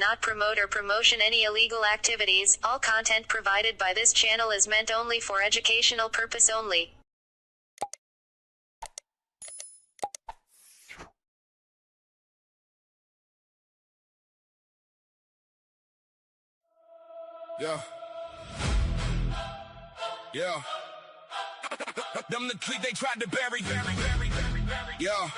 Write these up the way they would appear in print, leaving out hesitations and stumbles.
not promote or promotion any illegal activities. All content provided by this channel is meant only for educational purpose only. Yeah. Yeah. Them the clique they tried to bury. Yeah.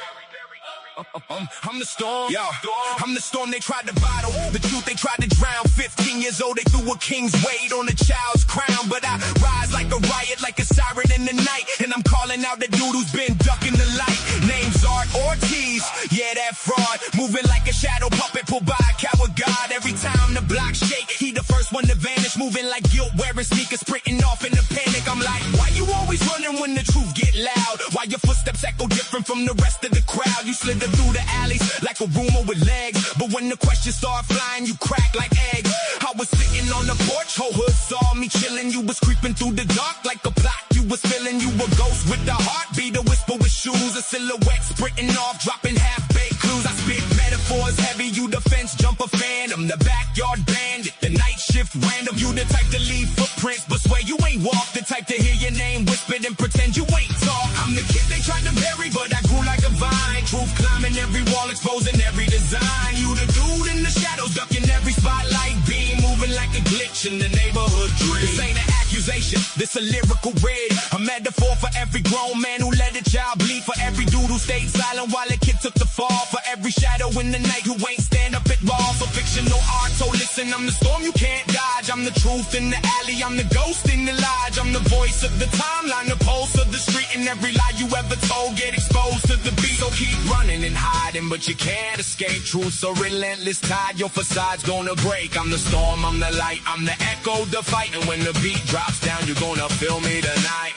I'm the storm, yeah. I'm the storm they tried to bottle. The truth they tried to drown. 15 years old, they threw a king's weight on a child's crown. But I rise like a riot, like a siren in the night. And I'm calling out the dude who's been ducking the light. Name's Art Ortiz, yeah, that fraud. Moving like a shadow puppet pulled by a coward god. Every time the block shake, he the first one to vanish. Moving like guilt, wearing sneakers, sprinting off in the panic. I'm like, why you always running when the truth get loud? Why your footsteps echo different from the rest of the crowd? You slid through the alleys like a rumor with legs, but when the questions start flying, you crack like eggs. I was sitting on the porch, whole hood saw me chilling. You was creeping through the dark like a plot you was feeling. You a ghost with a heartbeat, a whisper with shoes, a silhouette sprinting off, dropping half-baked clues. I spit metaphors heavy, you the fence jumper phantom, the backyard bandit, the night shift random. You the type to leave footprints, but swear you ain't walk. The type to hear your name whispered and pretend you ain't talk. I'm the kid they tried to bury, but I grew like a vine. Truth climbing every wall, exposing every design. You the dude in the shadows, ducking every spotlight beam, moving like a glitch in the neighborhood dream. This ain't an accusation, this a lyrical red, a metaphor for every grown man who let a child bleed, for every dude who stayed silent while a kid took the fall, for every shadow in the night who ain't stand up at all. For fictional art, so listen, I'm the storm you can't dodge. I'm the truth in the alley, I'm the ghost in the lodge. I'm the voice of the timeline, the pulse of the street, and every lie you ever told get exposed to the beat. So keep running and hiding, but you can't escape. Truth so relentless, tide your facade's gonna break. I'm the storm, I'm the light, I'm the echo, the fight. And when the beat drops down, you're gonna feel me tonight.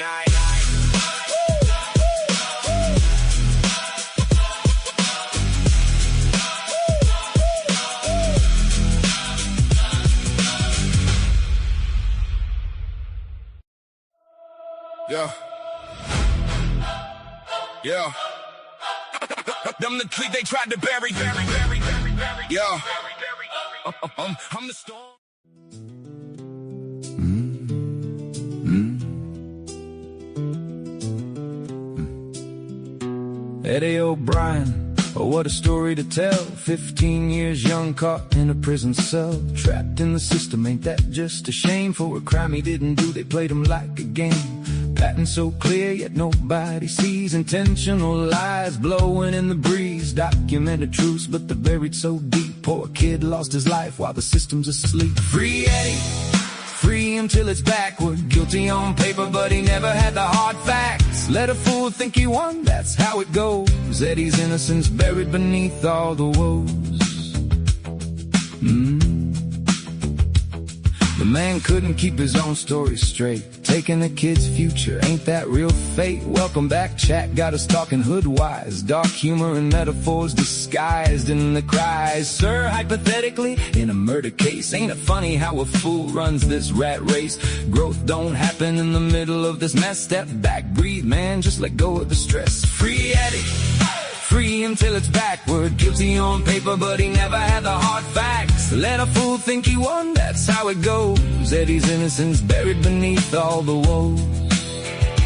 Yeah. Yeah. Them the clique they tried to bury. Yeah. I'm the storm. Eddie O'Brien, oh what a story to tell. 15 years young, caught in a prison cell, trapped in the system. Ain't that just a shame? For a crime he didn't do, they played him like a game. Pattern so clear, yet nobody sees. Intentional lies blowing in the breeze. Documented truths, but they're buried so deep. Poor kid lost his life while the system's asleep. Free Eddie, free him till it's backward. Guilty on paper, but he never had the hard facts. Let a fool think he won, that's how it goes. Eddie's innocence buried beneath all the woes. The man couldn't keep his own story straight. Taking the kid's future, ain't that real fate? Welcome back, chat got us talking hood-wise. Dark humor and metaphors disguised in the cries. Sir, hypothetically, in a murder case, ain't it funny how a fool runs this rat race? Growth don't happen in the middle of this mess. Step back, breathe, man, just let go of the stress. Free Eddie, free him till it's backward. Guilty on paper, but he never had the hard facts. Let a fool think he won, that's how it goes. Eddie's innocence buried beneath all the woes.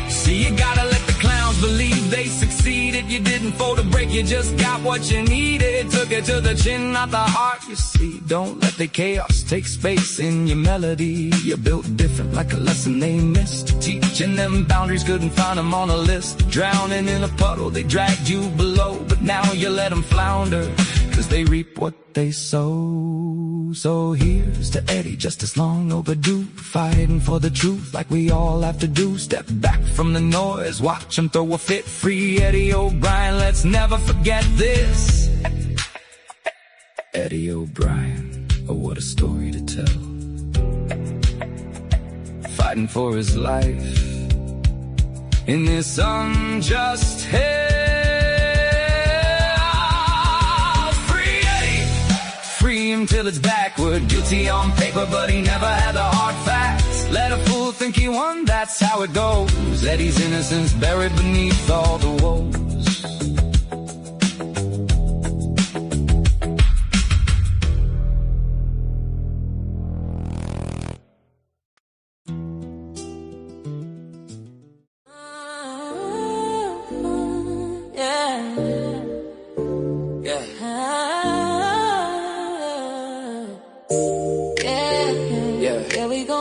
See, you gotta let the clowns believe they succeeded. You didn't fold a break, you just got what you needed. Took it to the chin, not the heart, you see. Don't let the chaos take space in your melody. You're built different, like a lesson they missed. Teaching them boundaries, couldn't find them on a list. Drowning in a puddle, they dragged you below. But now you let them flounder, cause they reap what they sow. So here's to Eddie, just as long overdue, fighting for the truth like we all have to do. Step back from the noise, watch him throw a fit. Free Eddie O'Brien, let's never forget this. Eddie O'Brien, oh what a story to tell. Fighting for his life in this unjust hell. Free him till it's backward. Guilty on paper, but he never had the hard facts. Let a fool think he won, that's how it goes. Eddie's innocence buried beneath all the woes.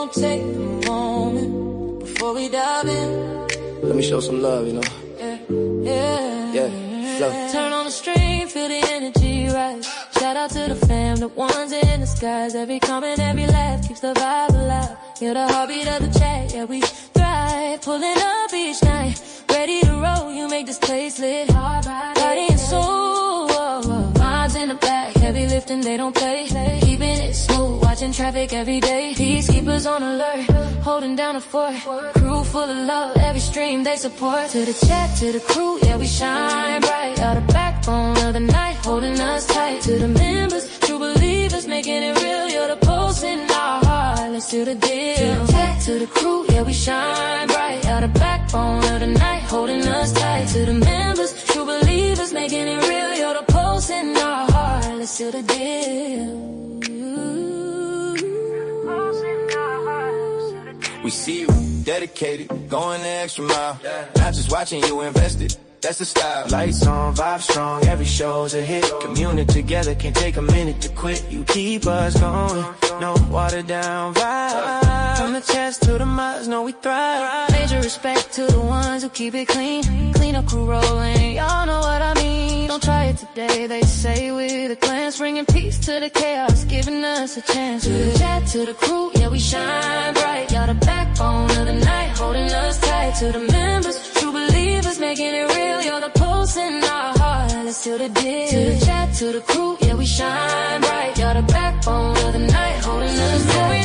gon' take a moment before we dive in. Let me show some love, you know. Yeah. Turn on the stream, feel the energy rise. Shout out to the fam, the ones in the skies. Every comment, every laugh keeps the vibe alive. You're the heartbeat of the chat, yeah, we thrive. Pulling up each night, ready to roll. You make this place lit, body and soul. Minds in the back, heavy lifting, they don't play. Keeping it smooth, watching traffic every day. Peacekeepers on alert, holding down a fort. Crew full of love, every stream they support. To the chat, to the crew, yeah, we shine bright. Are the backbone of the night, holding us tight. To the members, true believers, making it real. You're the pulse in our heart, let's do the deal. To the chat, to the crew, yeah, we shine bright. Are the backbone of the night, holding us tight. To the members, true believers, making it real. You're the pulse in our heart, let's do the deal. We see you dedicated, going the extra mile. Not just watching you invested, that's the style. Lights on, vibe strong, every show's a hit. Communing together, can't take a minute to quit. You keep us going, no watered down vibe. From the chest to the miles, know we thrive. Major respect to the ones who keep it clean. Clean up crew rolling, y'all know what I mean. Don't try it today, they say with a glance. Bringing peace to the chaos, giving us a chance. To the chat, to the crew, yeah, we shine bright. Y'all the backbone of the night, holding us tight. To the members, true believers, making it real. You're the pulse in our heart, let's do the deal. To the chat, to the crew, yeah, we shine bright. You're the backbone of the night, holding us tight.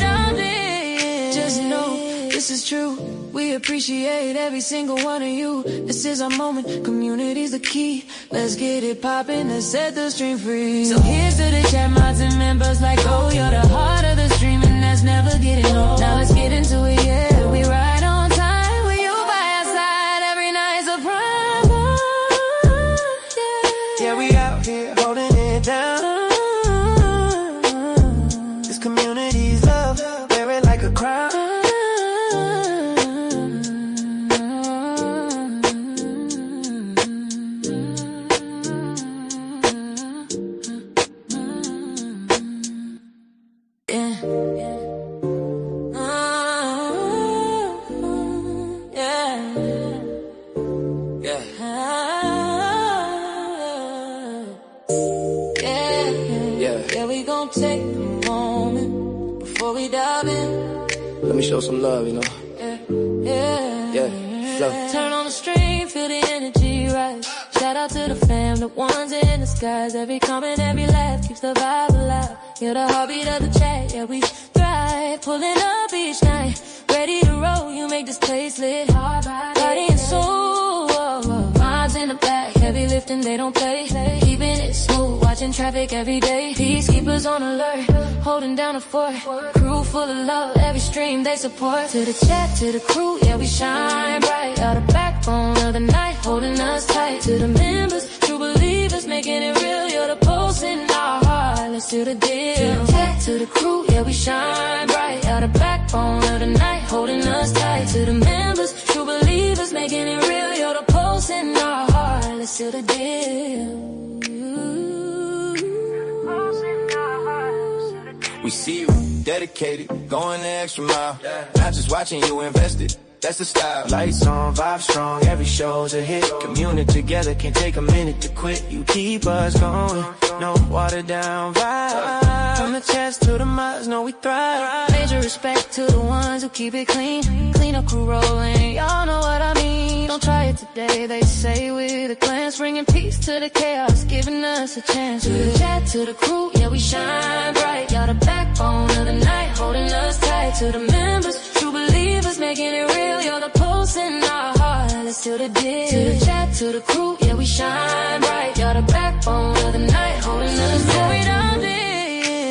Just know, this is true. We appreciate every single one of you. This is our moment, community's the key. Let's get it poppin', let's set the stream free. So here's to the chat mods and members like, oh, you're the heart of the stream and that's never getting old. Now let's get into it, yeah, we ride on time. With you by our side, every night's a prime. Yeah, we out here holding it down. This community's love, wear it like a crown. Take a moment before we dive in. Let me show some love, you know. Yeah. Turn on the stream, feel the energy rise. Shout out to the fam, the ones in the skies. Every comment, every laugh keeps the vibe alive. You're the heartbeat of the chat, yeah, we thrive. Pulling up each night, ready to roll. You make this place lit, body and soul. Minds in the back, heavy lifting, they don't play. Keeping it smooth, watching traffic every day. Peacekeepers on alert, holding down a fort. Crew full of love, every stream they support. To the chat, to the crew, yeah, we shine bright. Are the backbone of the night, holding us tight. To the members, true believers, making it real. You're the pulse in our heart, let's do the deal. To the chat, to the crew, yeah, we shine bright. Are the backbone of the night, holding us tight. To the members, true believers, making it real. You're the pulse in our heart, let's do the deal. We see you dedicated, going the extra mile. Not just watching you invested, that's the style. Lights on, vibe strong, every show's a hit. Communing together, can't take a minute to quit. You keep us going, no watered down vibe. From the chest to the miles, know we thrive. Major respect to the ones who keep it clean. Clean up crew rolling, y'all know what I mean. Don't try it today, they say with a glance. Bringing peace to the chaos, giving us a chance. To the chat, to the crew, yeah, we shine bright. Y'all the backbone of the night, holding us tight. To the members, true believers, making it real. You're the pulse in our heart, let's do the deal. To the chat, to the crew, yeah, we shine bright. You're the backbone of the night, holding us tight.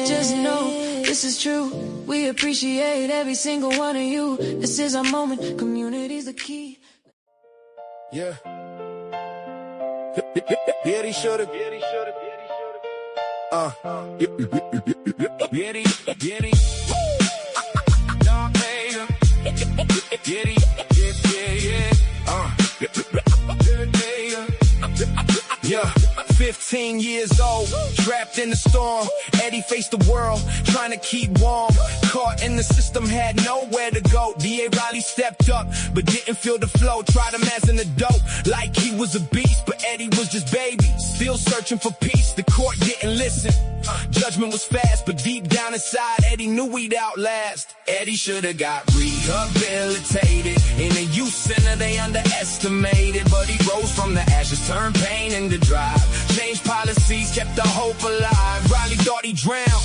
Just know, this is true. We appreciate every single one of you. This is our moment, community's the key. Yeah. Yeah, he should've. Yeah, 15 15 years old, trapped in the storm. Eddie faced the world, trying to keep warm. Caught in the system, had nowhere to go. D.A. Riley stepped up, but didn't feel the flow. Tried him as an adult, like he was a beast, but Eddie was just baby, still searching for peace. The court didn't listen. Judgment was fast, but deep down inside, Eddie knew he'd outlast. Eddie should've got rehabilitated. In a youth center, they underestimated, but he rose from the ashes, turned pain into drive. Changed policies, kept the hope alive. Riley thought he'd drown,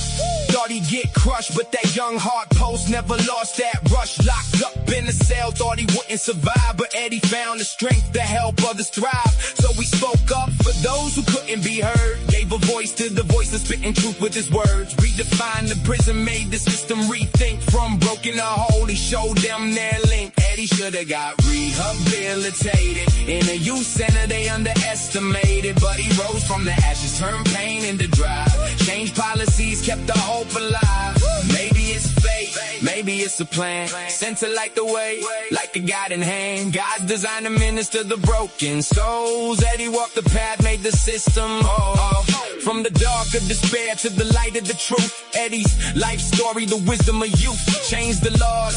thought he'd get crushed, but that young heart post never lost that rush. Locked up in a cell, thought he wouldn't survive, but Eddie found the strength to help others thrive. So he spoke up for those who couldn't be heard, gave a voice to the voiceless, spitting truth with his words. Redefined the prison, made the system rethink. From broken to whole, he showed them their link. Eddie should've got rehabilitated. In a youth center, they underestimated, but he rose from the ashes, turned pain into drive. Changed policies, kept the hope alive. Maybe it's fate, maybe it's a plan. Sent to light the way, like a guiding hand. God designed to minister the broken souls. Eddie walked the path, made the system whole. From the dark of despair to the light of the truth, Eddie's life story, the wisdom of youth. Changed the laws,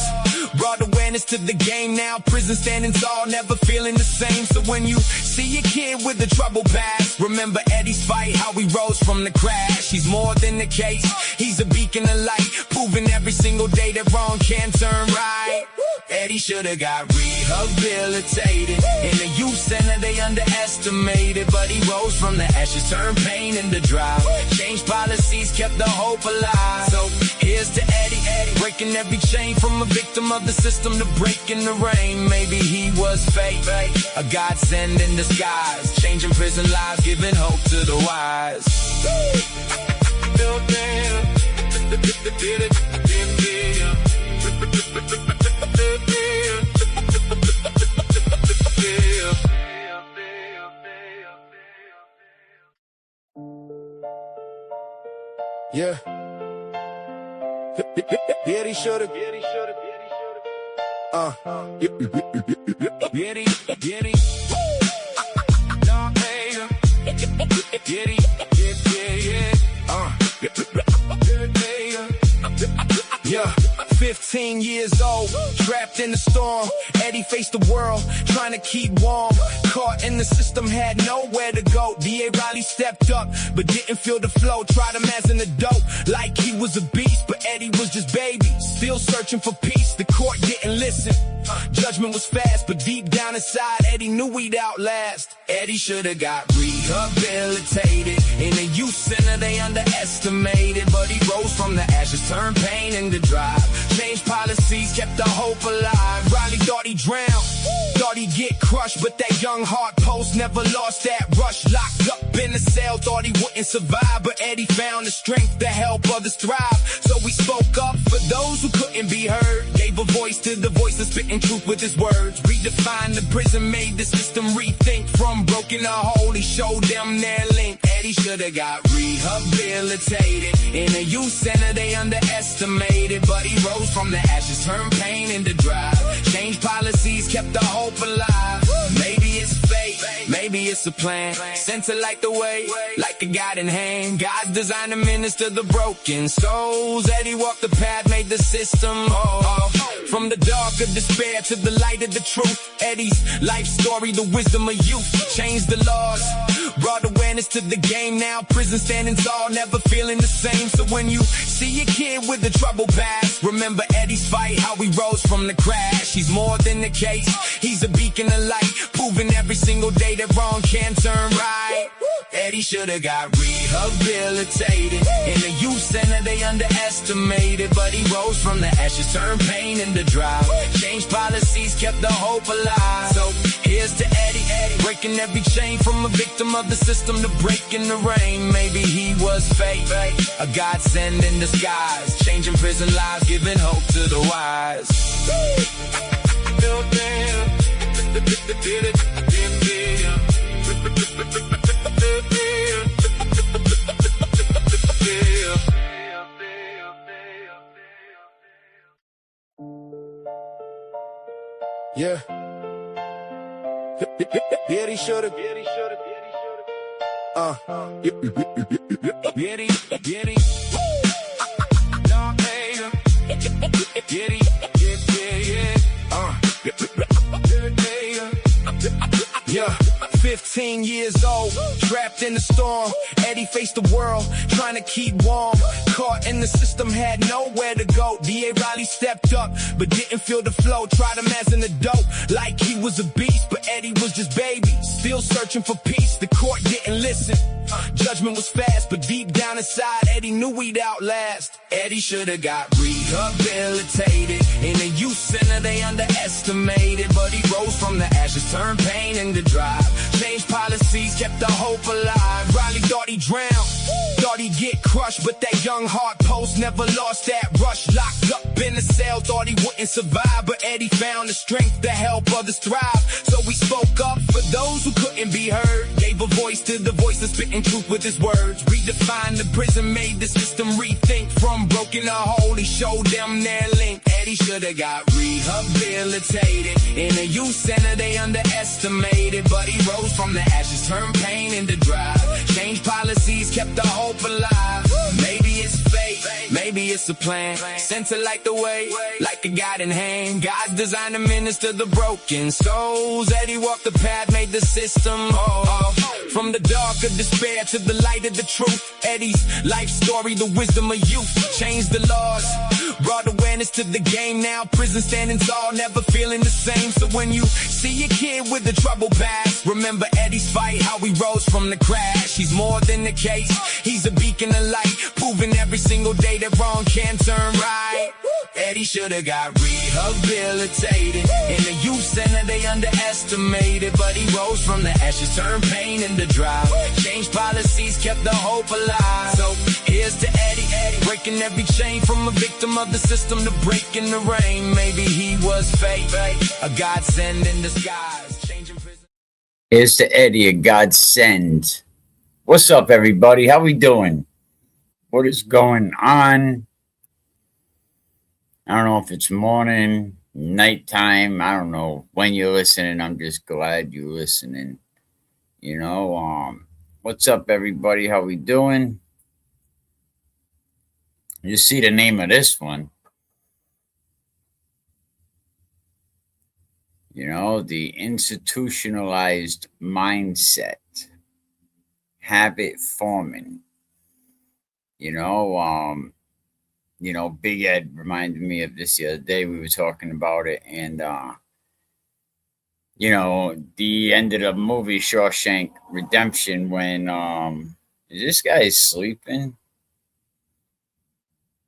brought awareness to the game. Now prison standing tall, never feeling the same. So when you see a kid with a troubled past, remember Eddie's fight, how he rose from the crash. He's more than a case, he's a beacon of light, proving every single day that wrong can turn right. Eddie should've got rehabilitated. In a youth center, they underestimated, but he rose from the ashes, turned pain into drive. Changed policies, kept the hope alive. So here's to Eddie, breaking every chain. From a victim of the system to breaking the rain. Maybe he was fate, a godsend in disguise, changing prison lives, giving hope to the wise. Yeah. Eddie should've. Yeah, 15 years old, trapped in the storm. Eddie faced the world, trying to keep warm. Caught in the system, had nowhere to go. D.A. Riley stepped up, but didn't feel the flow. Tried him as an adult, like he was a beast, but Eddie was just baby, still searching for peace. The court didn't listen. Judgment was fast, but deep down inside, Eddie knew he'd outlast. Eddie should've got rehabilitated. In a youth center, they underestimated, but he rose from the ashes, turned pain into drive. Changed policies, kept the hope alive. Riley thought he'd drown, thought he'd get crushed, but that young heart post never lost that rush. Locked up in a cell, thought he wouldn't survive, but Eddie found the strength to help others thrive. So he spoke up for those who couldn't be heard, gave a voice to the voiceless, spitting truth with his words. Redefined the prison, made the system rethink. From broken to whole, he showed them their link. Eddie should've got rehabilitated. In a youth center, they underestimated, but he rose from the ashes, turned pain into drive. Changed policies, kept the hope alive. Maybe it's fate, maybe it's a plan. Sent to light the way, like a guiding hand. God designed to minister the broken souls. Eddie walked the path, made the system whole. From the dark of despair to the light of the truth, Eddie's life story, the wisdom of youth. Changed the laws, brought awareness to the game. Now prison standing tall, never feeling the same. So when you see a kid with a troubled past, remember Eddie's fight, how he rose from the crash. He's more than a case, he's a beacon of light, proving every single day that wrong can turn right. Eddie should've got rehabilitated. In a youth center, they underestimated, but he rose from the ashes, turned pain into drive. Changed policies, kept the hope alive. So here's to Eddie, breaking every chain. From a victim of the system to breaking the rain. Maybe he was fate, a godsend in disguise, changing prison lives, giving hope to the wise. Yeah. Eddie should've. Get it, get it. No, hey, get it, yeah. 15 years old, trapped in the storm. Eddie faced the world, trying to keep warm. Caught in the system, had nowhere to go. D.A. Riley stepped up, but didn't feel the flow. Tried him as an adult, like he was a beast. But Eddie was just baby, still searching for peace. The court didn't listen, judgment was fast. But deep down inside, Eddie knew he'd outlast. Eddie should've got rehabilitated. In a youth center, they underestimated. But he rose from the ashes, turned pain into drive. Changed policies, kept the hope alive. Riley thought he drowned, thought he'd get crushed. But that young heart post never lost that rush. Locked up in a cell, thought he wouldn't survive. But Eddie found the strength to help others thrive. So he spoke up for those who couldn't be heard. Gave a voice to the voiceless, spitting truth with his words. Redefined the prison, made the system rethink. From broken to whole, he showed them their link. Eddie should've got rehabilitated. In a youth center, they underestimated. But he rose from the ashes, turned pain into drive. Changed policies, kept the hope alive. Maybe it's fate, maybe it's a plan. Sent to light the way, like a guiding hand. God designed to minister the broken souls. Eddie walked the path, made the system whole. From the dark of despair to the light of the truth. Eddie's life story, the wisdom of youth. Changed the laws, brought awareness to the game. Now prison standing tall, never feeling the same. So when you see a kid with a troubled past, remember Eddie's fight, how he rose from the crash. He's more than the case, he's a beacon of light, proving every single day that wrong can turn right. Eddie should've got rehabilitated. In the youth center, they underestimated. But he rose from the ashes, turned pain into drive. Changed policies, kept the hope alive. So here's to Eddie, breaking every chain. From a victim of the system to breaking the rain. Maybe he was fate, a godsend in disguise. Changing prison. Here's to Eddie, a godsend. What's up, everybody? How we doing? What is going on? I don't know if it's morning, nighttime. I don't know when you're listening. I'm just glad you're listening. You know, what's up, everybody? How we doing? You see the name of this one. You know, the institutionalized mindset, habit forming. You know, Big Ed reminded me of this the other day. We were talking about it, and you know, the end of the movie Shawshank Redemption when is this guy sleeping?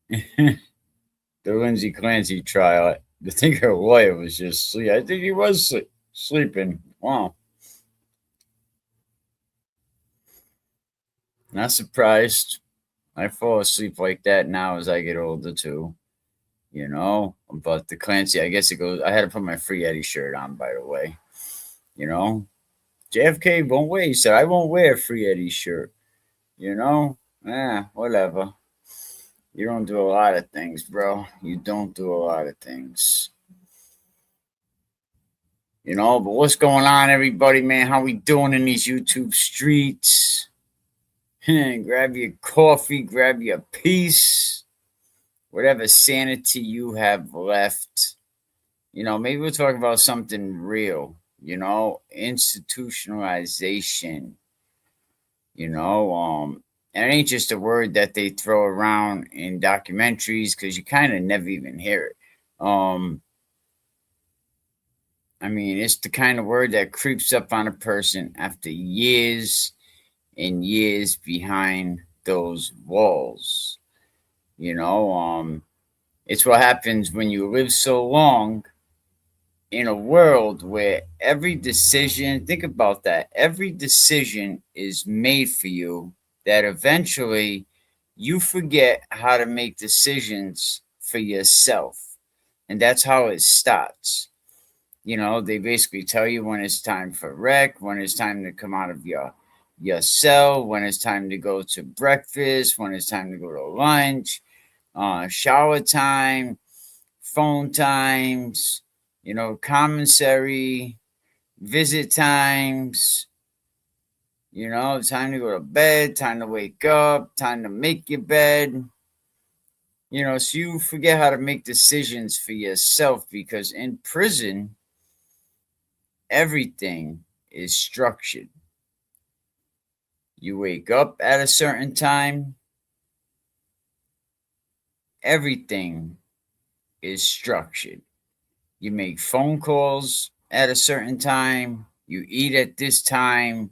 The Lindsay Clancy trial. I think her lawyer was just sleeping. I think he was sleeping. Wow. Not surprised. I fall asleep like that now as I get older too. You know, but the Clancy, I guess it goes. I had to put my Free Eddie shirt on, by the way. You know, JFK won't wear. He said, I won't wear a Free Eddie shirt. You know, whatever. You don't do a lot of things, bro. You don't do a lot of things. You know, but what's going on, everybody, man? How we doing in these YouTube streets? Grab your coffee, grab your peace, whatever sanity you have left. You know, maybe we'll talk about something real, you know, institutionalization. You know, and it ain't just a word that they throw around in documentaries because you kind of never even hear it. I mean, it's the kind of word that creeps up on a person after years and years behind those walls. You know, it's what happens when you live so long in a world where every decision, think about that, every decision is made for you, that eventually you forget how to make decisions for yourself. And that's how it starts. You know, they basically tell you when it's time for rec, when it's time to come out of your cell, when it's time to go to breakfast, when it's time to go to lunch, shower time, phone times, you know, commissary, visit times, You know, time to go to bed, time to wake up, time to make your bed. You know, so you forget how to make decisions for yourself, because in prison, everything is structured. You wake up at a certain time, everything is structured. You make phone calls at a certain time, you eat at this time,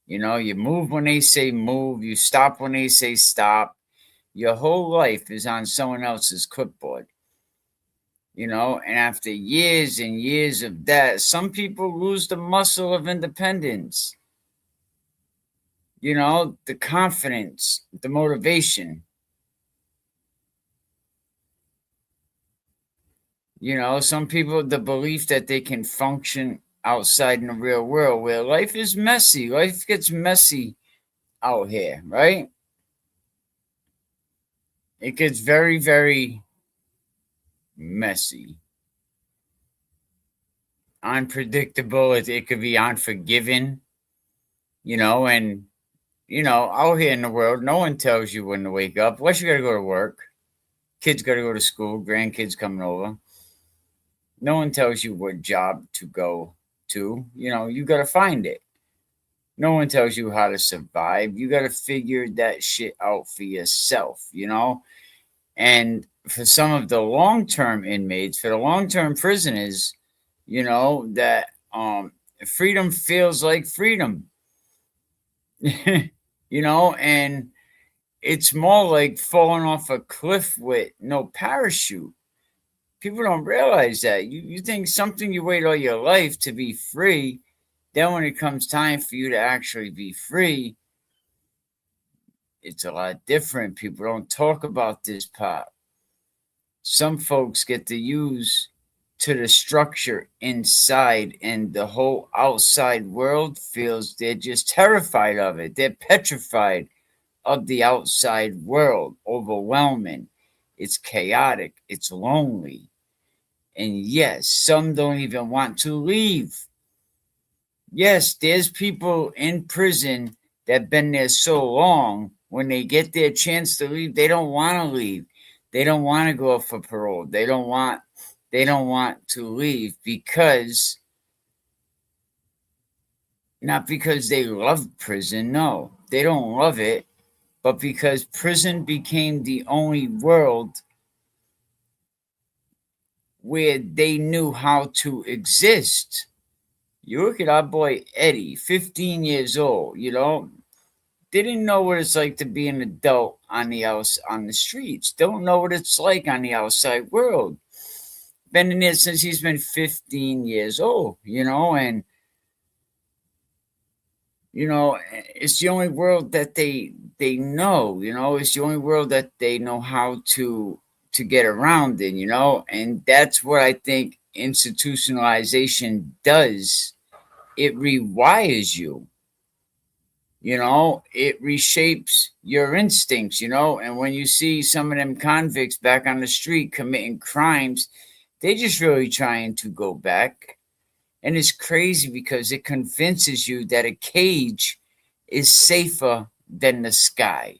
you know, you move when they say move, you stop when they say stop. Your whole life is on someone else's clipboard. You know, and after years and years of that, some people lose the muscle of independence. You know, the confidence, the motivation. You know, some people, the belief that they can function outside in the real world, where life is messy. Life gets messy out here, right? It gets very, very messy. Unpredictable. It could be unforgiving, you know, and, you know, out here in the world, no one tells you when to wake up. Unless you got to go to work. Kids got to go to school. Grandkids coming over. No one tells you what job to go to. You know, you got to find it. No one tells you how to survive. You got to figure that shit out for yourself, you know? And for some of the long-term inmates, for the long-term prisoners, you know, that freedom feels like freedom. You know, and it's more like falling off a cliff with no parachute. People don't realize that. You think something you wait all your life to be free, then when it comes time for you to actually be free, it's a lot different. People don't talk about this part. Some folks get to use to the structure inside, and the whole outside world feels they're just terrified of it. They're petrified of the outside world, overwhelming. It's chaotic, it's lonely. And yes, some don't even want to leave. Yes, there's people in prison that been there so long, when they get their chance to leave, they don't want to leave. They don't want to go up for parole. They don't want to leave, because not because they love prison, no. They don't love it, but because prison became the only world where they knew how to exist. You look at our boy Eddie, 15 years old, you know, didn't know what it's like to be an adult on the streets. Don't know what it's like on the outside world. Been in it since he's been 15 years old, you know, and you know, it's the only world that they know, you know, it's the only world that they know how to get around in, you know, and that's what I think institutionalization does. It rewires you. You know, it reshapes your instincts, you know, and when you see some of them convicts back on the street committing crimes, they just really trying to go back. And it's crazy because it convinces you that a cage is safer than the sky,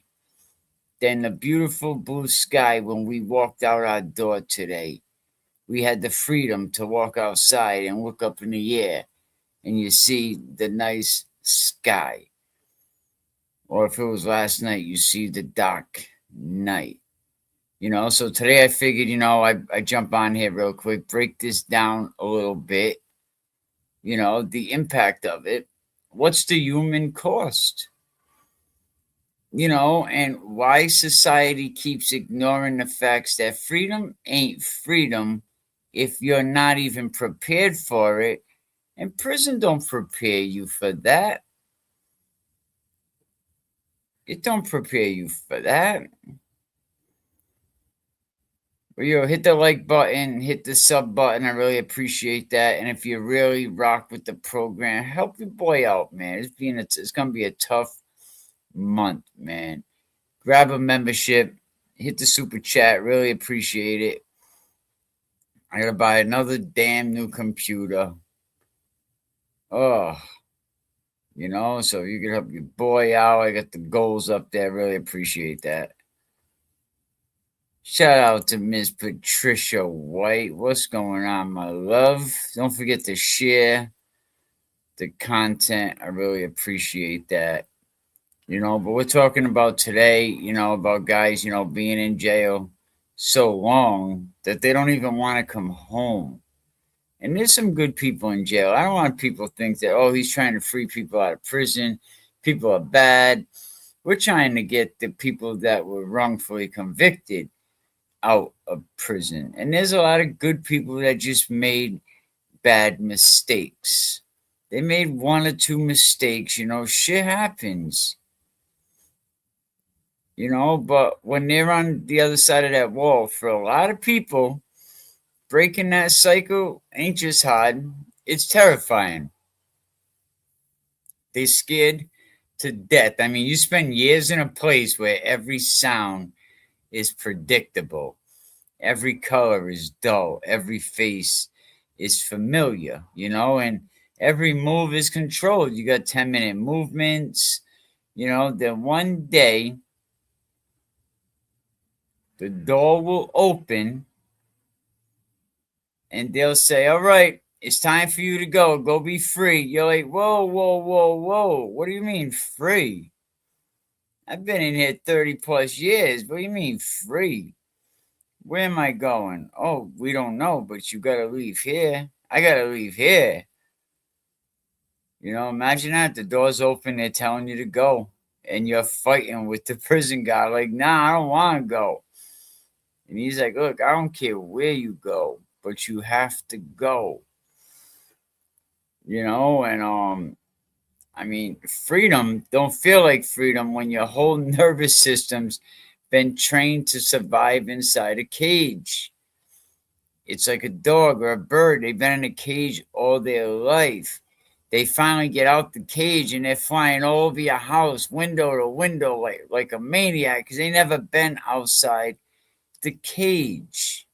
than the beautiful blue sky. When we walked out our door today, we had the freedom to walk outside and look up in the air, and you see the nice sky. Or if it was last night, you see the dark night. You know, so today I figured, you know, I jump on here real quick, break this down a little bit, you know, the impact of it. What's the human cost? You know, and why society keeps ignoring the facts that freedom ain't freedom if you're not even prepared for it. And prison don't prepare you for that. It don't prepare you for that. Well, yo, hit the like button, hit the sub button. I really appreciate that. And if you really rock with the program, help your boy out, man. It's gonna be a tough month, man. Grab a membership, hit the super chat. Really appreciate it. I gotta buy another damn new computer. Oh, You know, so you can help your boy out. I got the goals up there. Really appreciate that. Shout out to Miss Patricia White. What's going on, my love? Don't forget to share the content. I really appreciate that. You know, but we're talking about today, you know, about guys, you know, being in jail so long that they don't even want to come home. And there's some good people in jail. I don't want people to think that, oh, he's trying to free people out of prison. People are bad. We're trying to get the people that were wrongfully convicted out of prison. And there's a lot of good people that just made bad mistakes. They made one or two mistakes, you know, shit happens. You know, but when they're on the other side of that wall, for a lot of people, breaking that cycle ain't just hard, it's terrifying. They scared to death. I mean, you spend years in a place where every sound is predictable, every color is dull, every face is familiar, you know, and every move is controlled. You got 10-minute movements, you know, then one day the door will open and they'll say, all right, it's time for you to go. Go be free. You're like, whoa, whoa, whoa, whoa. What do you mean free? I've been in here 30 plus years. What do you mean free? Where am I going? Oh, we don't know, but you got to leave here. I got to leave here. You know, imagine that. The door's open. They're telling you to go. And you're fighting with the prison guy. Like, nah, I don't want to go. And he's like, look, I don't care where you go, but you have to go. You know, and I mean, freedom don't feel like freedom when your whole nervous system's been trained to survive inside a cage. It's like a dog or a bird. They've been in a cage all their life. They finally get out the cage and they're flying all over your house, window to window, like a maniac, because they never been outside the cage.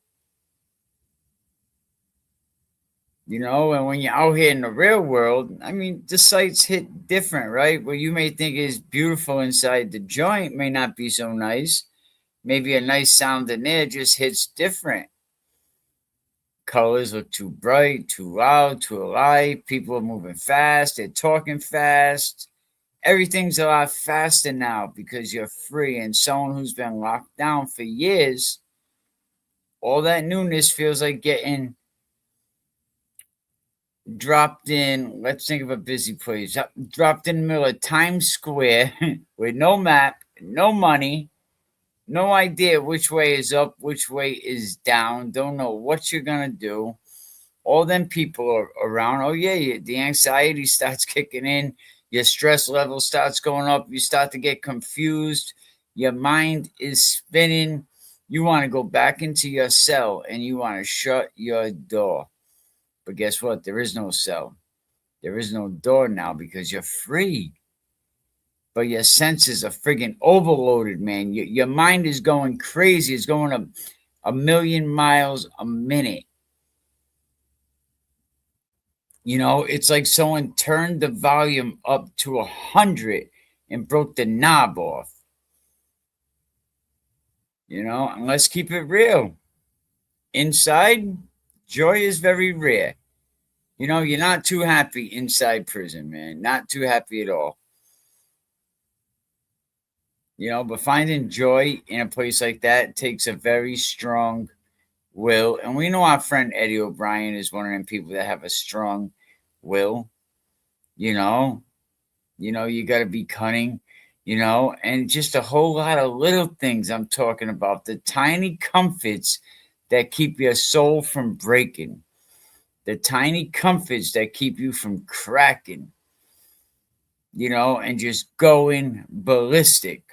You know, and when you're out here in the real world, I mean, the sights hit different, right? What you may think is beautiful inside the joint may not be so nice. Maybe a nice sound in there just hits different. Colors look too bright, too loud, too alive. People are moving fast. They're talking fast. Everything's a lot faster now because you're free. And someone who's been locked down for years, all that newness feels like getting dropped in. Let's think of a busy place. Dropped in the middle of Times Square with no map, no money, no idea which way is up, which way is down. Don't know what you're going to do. All them people are around. Oh, yeah, the anxiety starts kicking in. Your stress level starts going up. You start to get confused. Your mind is spinning. You want to go back into your cell and you want to shut your door. But guess what? There is no cell. There is no door now because you're free. But your senses are friggin' overloaded, man. Your mind is going crazy. It's going a million miles a minute. You know, it's like someone turned the volume up to 100 and broke the knob off. You know, and let's keep it real. Inside, joy is very rare. You know, you're not too happy inside prison, man. Not too happy at all. You know, but finding joy in a place like that takes a very strong will. And we know our friend Eddie O'Brien is one of them people that have a strong will. You know, you got to be cunning, you know, and just a whole lot of little things I'm talking about. The tiny comforts that keep your soul from breaking. The tiny comforts that keep you from cracking, you know, and just going ballistic,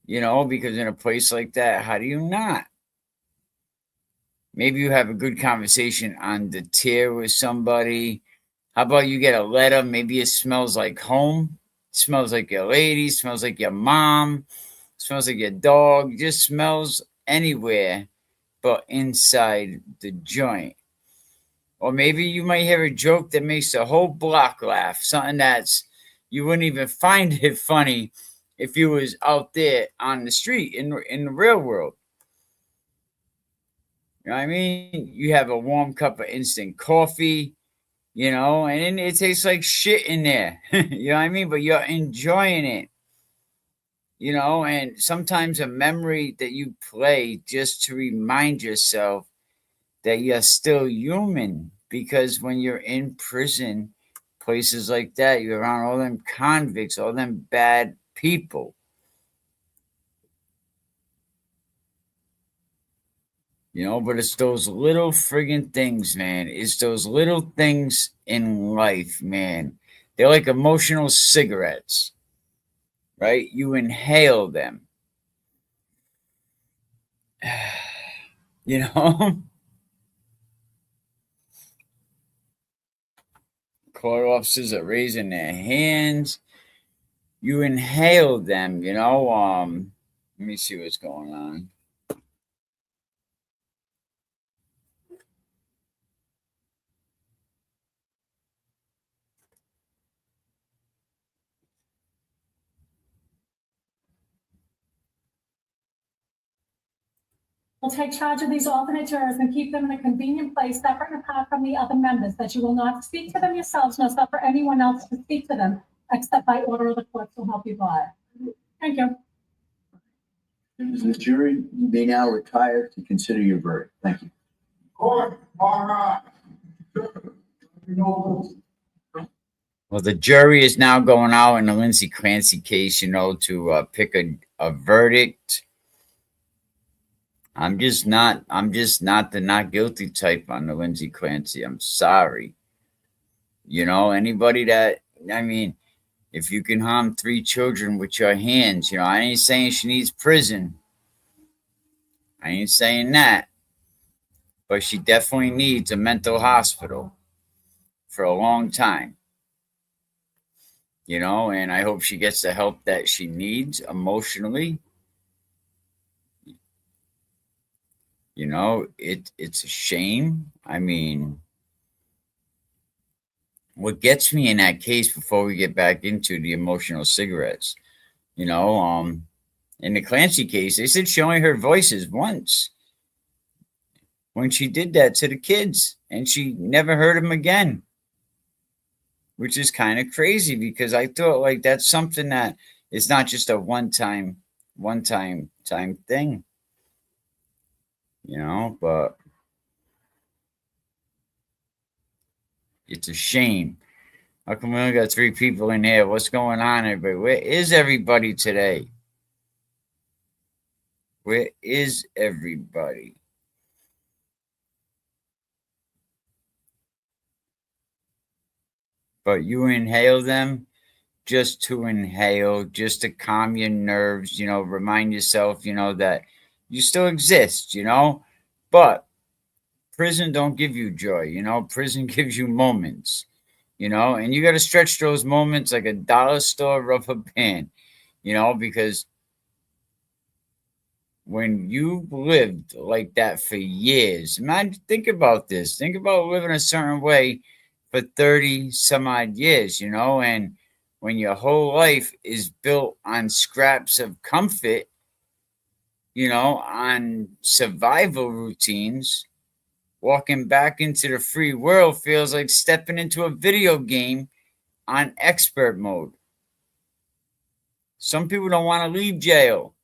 you know, because in a place like that, how do you not? Maybe you have a good conversation on the tier with somebody. How about you get a letter? Maybe it smells like home, smells like your lady, smells like your mom, smells like your dog, just smells anywhere but inside the joint. Or maybe you might hear a joke that makes the whole block laugh, something that's you wouldn't even find it funny if you was out there on the street in the real world. You know what I mean? You have a warm cup of instant coffee, and it tastes like shit in there. You know what I mean? But you're enjoying it. And sometimes a memory that you play just to remind yourself that you're still human. Because when you're in prison, places like that, you're around all them convicts, all them bad people. But it's those little friggin' things, man. It's those little things in life, man. They're like emotional cigarettes, right? You inhale them. Court officers are raising their hands. You inhale them, Let me see what's going on. Will take charge of these alternate jurors and keep them in a convenient place separate and apart from the other members, that you will not speak to them yourselves nor suffer anyone else to speak to them except by order of the court to help you by. Thank you. The jury may now retire to consider your verdict. Thank you. Well, the jury is now going out in the Lindsey Clancy case, to pick a verdict. I'm just not the not guilty type on the Lindsey Clancy. I'm sorry. Anybody if you can harm 3 children with your hands, I ain't saying she needs prison. I ain't saying that. But she definitely needs a mental hospital for a long time. And I hope she gets the help that she needs emotionally. It's a shame. What gets me in that case, before we get back into the emotional cigarettes, in the Clancy case, they said she only heard voices once when she did that to the kids, and she never heard them again, which is kind of crazy, because I thought that's something that it's not just a one-time thing. But it's a shame. How come we only got 3 people in here? What's going on, everybody? Where is everybody today? Where is everybody? But you inhale them just to inhale, just to calm your nerves, remind yourself, that you still exist, but prison don't give you joy, prison gives you moments, and you got to stretch those moments like a dollar store rubber band, because when you lived like that for years, man, think about this. Think about living a certain way for 30 some odd years, and when your whole life is built on scraps of comfort, on survival routines, walking back into the free world feels like stepping into a video game on expert mode. Some people don't want to leave jail.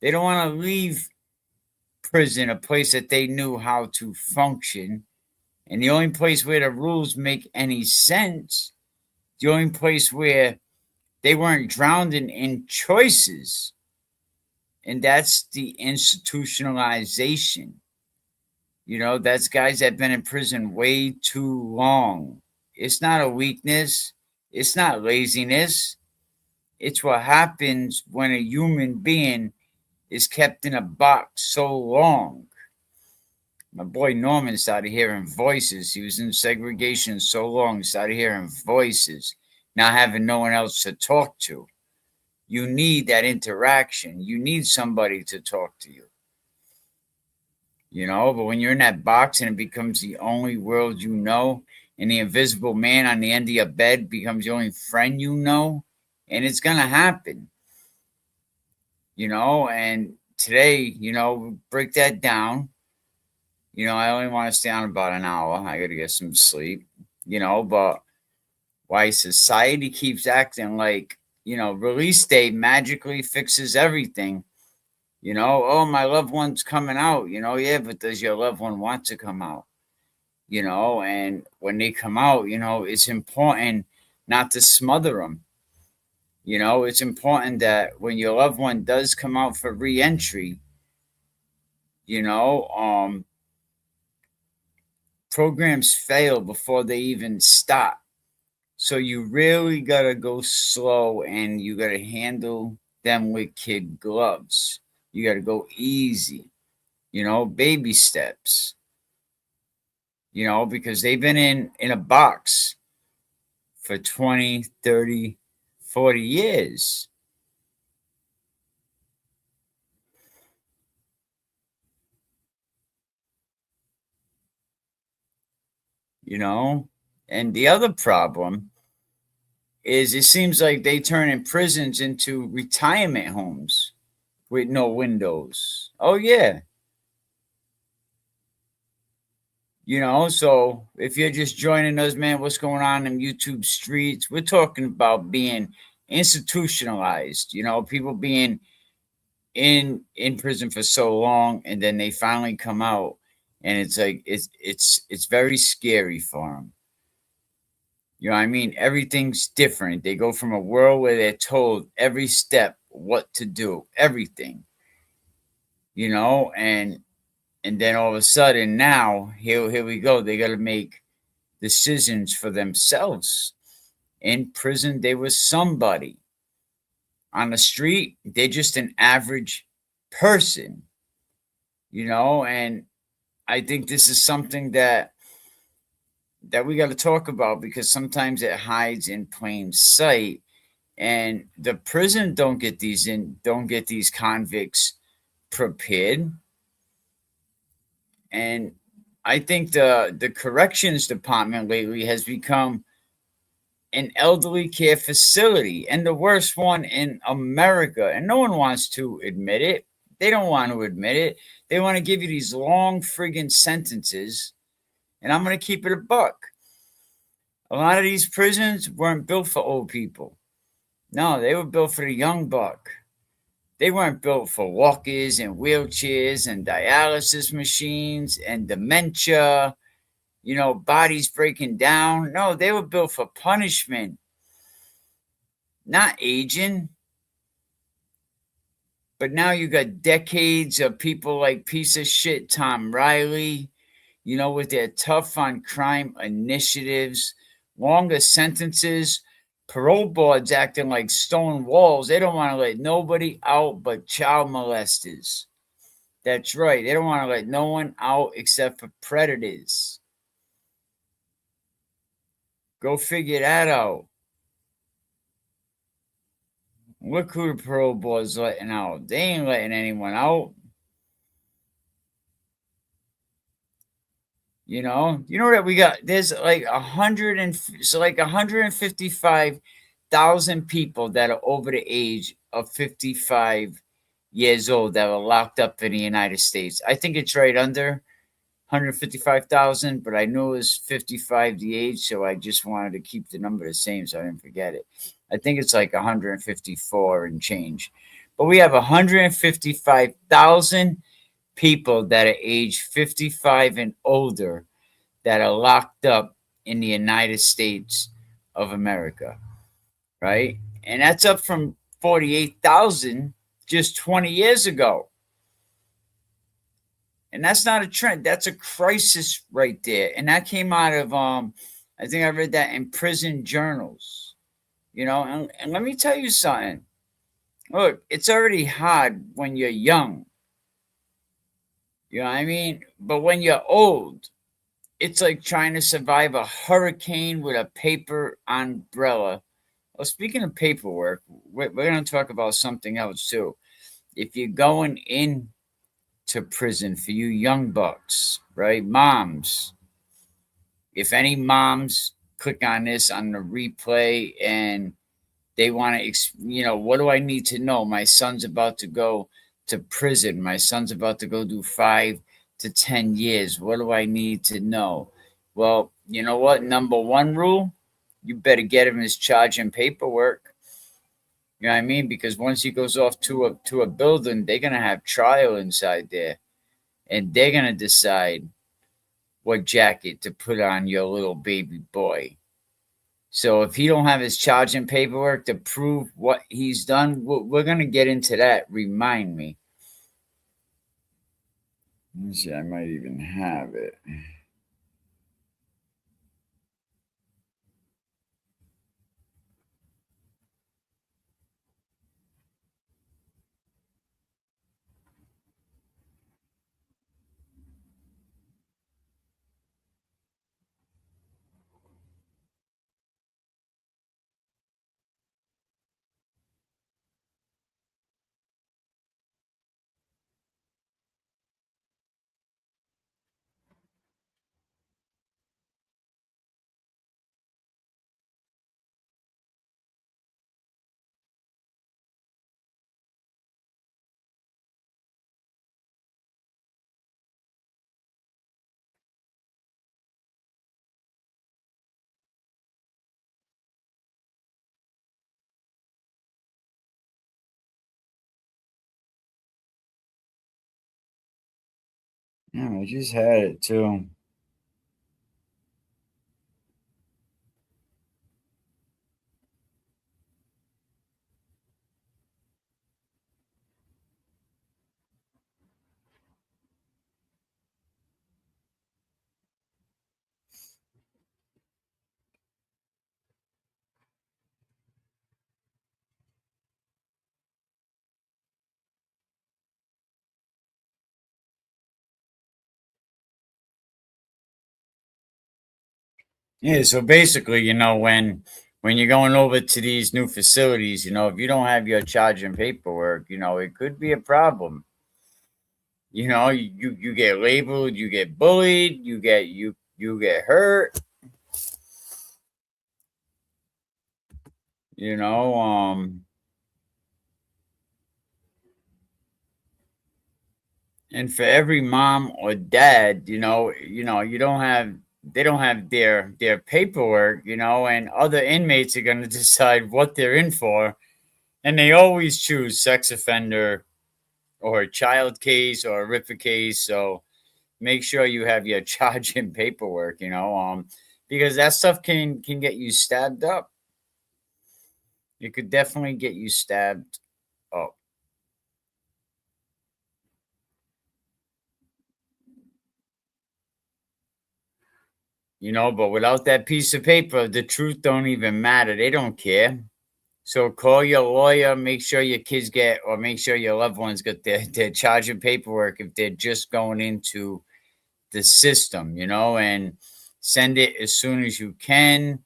They don't want to leave prison, a place that they knew how to function. And the only place where the rules make any sense, the only place where they weren't drowned in choices, and that's the institutionalization. That's guys that have been in prison way too long. It's not a weakness. It's not laziness. It's what happens when a human being is kept in a box so long. My boy Norman started hearing voices. He was in segregation so long, he started hearing voices, not having no one else to talk to. You need that interaction. You need somebody to talk to you. you know. But when you're in that box and it becomes the only world you know, and the invisible man on the end of your bed becomes the only friend you know, and it's going to happen, you know. And today, you know, break that down. You know, I only want to stay on about an hour. I got to get some sleep, you know, but why society keeps acting like, you know, release date magically fixes everything. You know, oh, my loved one's coming out. You know, yeah, but does your loved one want to come out? You know, and when they come out, you know, it's important not to smother them. You know, it's important that when your loved one does come out for re-entry, you know, programs fail before they even stop. So you really gotta go slow, and you gotta handle them with kid gloves. You gotta go easy, you know, baby steps, you know, because they've been in a box for 20, 30, 40 years. You know, and the other problem is it seems like they turn in prisons into retirement homes with no windows. Oh yeah. You know, so if you're just joining us, man, what's going on in YouTube streets? We're talking about being institutionalized, you know, people being in prison for so long, and then they finally come out, and it's like it's very scary for them. You know what I mean? Everything's different. They go from a world where they're told every step what to do, everything, you know, and then all of a sudden now here we go. They got to make decisions for themselves. In prison, they were somebody. On the street, they're just an average person, you know, and I think this is something that we got to talk about, because sometimes it hides in plain sight, and the prison don't get these convicts prepared. And I think the corrections department lately has become an elderly care facility, and the worst one in America, and no one wants to admit it. They don't want to admit it. They want to give you these long friggin' sentences, and I'm going to keep it a buck. A lot of these prisons weren't built for old people. No, they were built for the young buck. They weren't built for walkers and wheelchairs and dialysis machines and dementia, you know, bodies breaking down. No, they were built for punishment, not aging. But now you got decades of people like piece of shit Tom Riley, you know, with their tough on crime initiatives, longer sentences, parole boards acting like stone walls. They don't want to let nobody out but child molesters. That's right. They don't want to let no one out except for predators. Go figure that out. Look who the parole board's letting out. They ain't letting anyone out. You know that we got, there's like 155,000 people that are over the age of 55 years old that are locked up in the United States. I think it's right under 155,000, but I knew it was 55 the age, so I just wanted to keep the number the same so I didn't forget it. I think it's like 154 and change. But we have 155,000 people that are age 55 and older that are locked up in the United States of America, right? And that's up from 48,000 just 20 years ago. And that's not a trend. That's a crisis right there. And that came out of, I think I read that in prison journals, you know. And let me tell you something. Look, it's already hard when you're young. You know what I mean? But when you're old, it's like trying to survive a hurricane with a paper umbrella. Well, speaking of paperwork, we're going to talk about something else too. If you're going in to prison for you young bucks, right? Moms, if any moms click on this on the replay and they want to, what do I need to know? My son's about to go to prison. My son's about to go do 5 to 10 years. What do I need to know? Well, you know what? Number one rule, you better get him his charge and paperwork. You know what I mean? Because once he goes off to a building, they're going to have trial inside there. And they're going to decide what jacket to put on your little baby boy. So if he don't have his charge and paperwork to prove what he's done, we're going to get into that. Remind me. Let me see. I might even have it. Yeah, I just had it too. Yeah, so basically, when you're going over to these new facilities, if you don't have your charge and paperwork, it could be a problem. You get labeled, you get bullied, you get hurt. You know, and for every mom or dad, you don't have they don't have their paperwork, and other inmates are going to decide what they're in for, and they always choose sex offender or a child case or a RIPA case. So make sure you have your charge and paperwork, because that stuff can get you stabbed up. It could definitely get you stabbed up. But without that piece of paper, the truth don't even matter. They don't care. So call your lawyer, make sure your kids or make sure your loved ones get their charge and paperwork if they're just going into the system, and send it as soon as you can.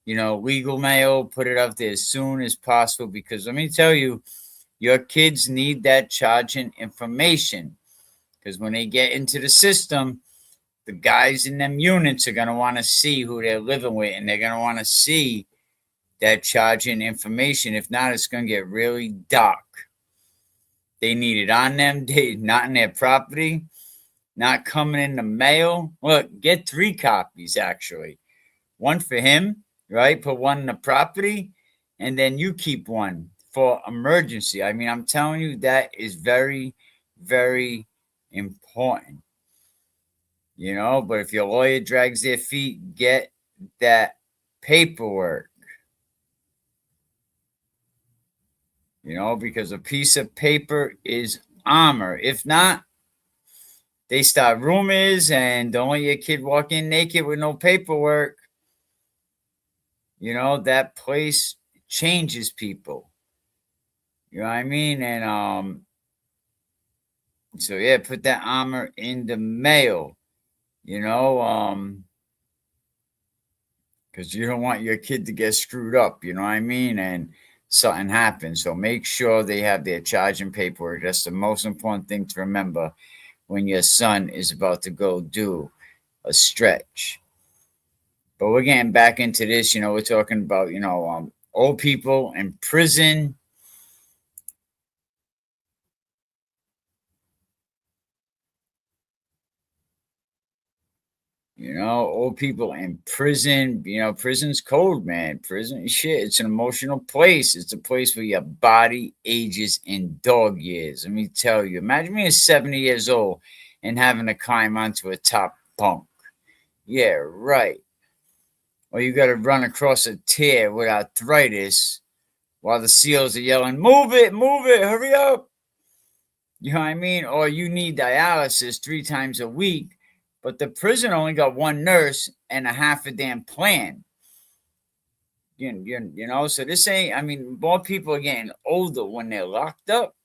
Legal mail, put it up there as soon as possible, because let me tell you, your kids need that charging information, because when they get into the system, the guys in them units are going to want to see who they're living with, and they're going to want to see that charging information. If not, it's going to get really dark. They need it on them, not in their property, not coming in the mail. Look, get 3 copies, actually. One for him, right? Put one in the property, and then you keep one for emergency. I mean, I'm telling you, that is very, very important. But if your lawyer drags their feet, get that paperwork. Because a piece of paper is armor. If not, they start rumors, and don't let your kid walk in naked with no paperwork. That place changes people. You know what I mean? And so yeah, put that armor in the mail. Because you don't want your kid to get screwed up. You know what I mean? And something happens. So make sure they have their charging paperwork. That's the most important thing to remember. when your son is about to go do a stretch. But we're getting back into this, we're talking about, old people in prison. Old people in prison. Prison's cold, man. Prison, shit, it's an emotional place. It's a place where your body ages in dog years. Let me tell you. Imagine being 70 years old and having to climb onto a top bunk. Yeah, right. Or you got to run across a tear with arthritis while the SEALs are yelling, move it, hurry up. You know what I mean? Or you need dialysis 3 times a week, but the prison only got 1 nurse and a half a damn plan. So this ain't, more people are getting older when they're locked up.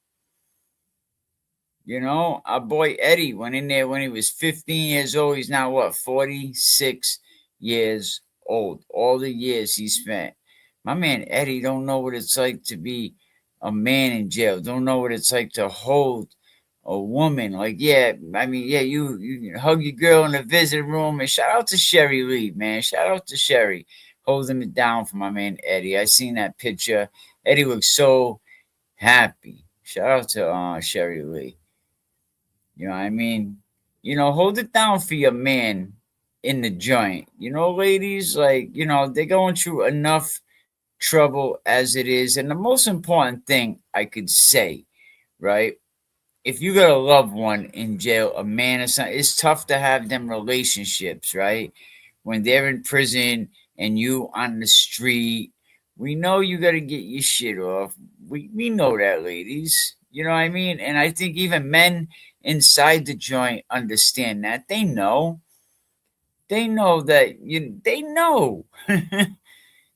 Our boy Eddie went in there when he was 15 years old. He's now, 46 years old. All the years he spent. My man Eddie don't know what it's like to be a man in jail. Don't know what it's like to hold a woman. Like, you hug your girl in the visiting room. And shout out to Sherry Lee, man. Shout out to Sherry holding it down for my man Eddie. I seen that picture. Eddie looks so happy. Shout out to Sherry Lee. You know what I mean? Hold it down for your man in the joint. Ladies, they're going through enough trouble as it is. And the most important thing I could say, right? If you got a loved one in jail, a man or something, it's tough to have them relationships, right? When they're in prison and you on the street, we know you got to get your shit off. We know that, ladies. You know what I mean? And I think even men inside the joint understand that. They know. They know that they know.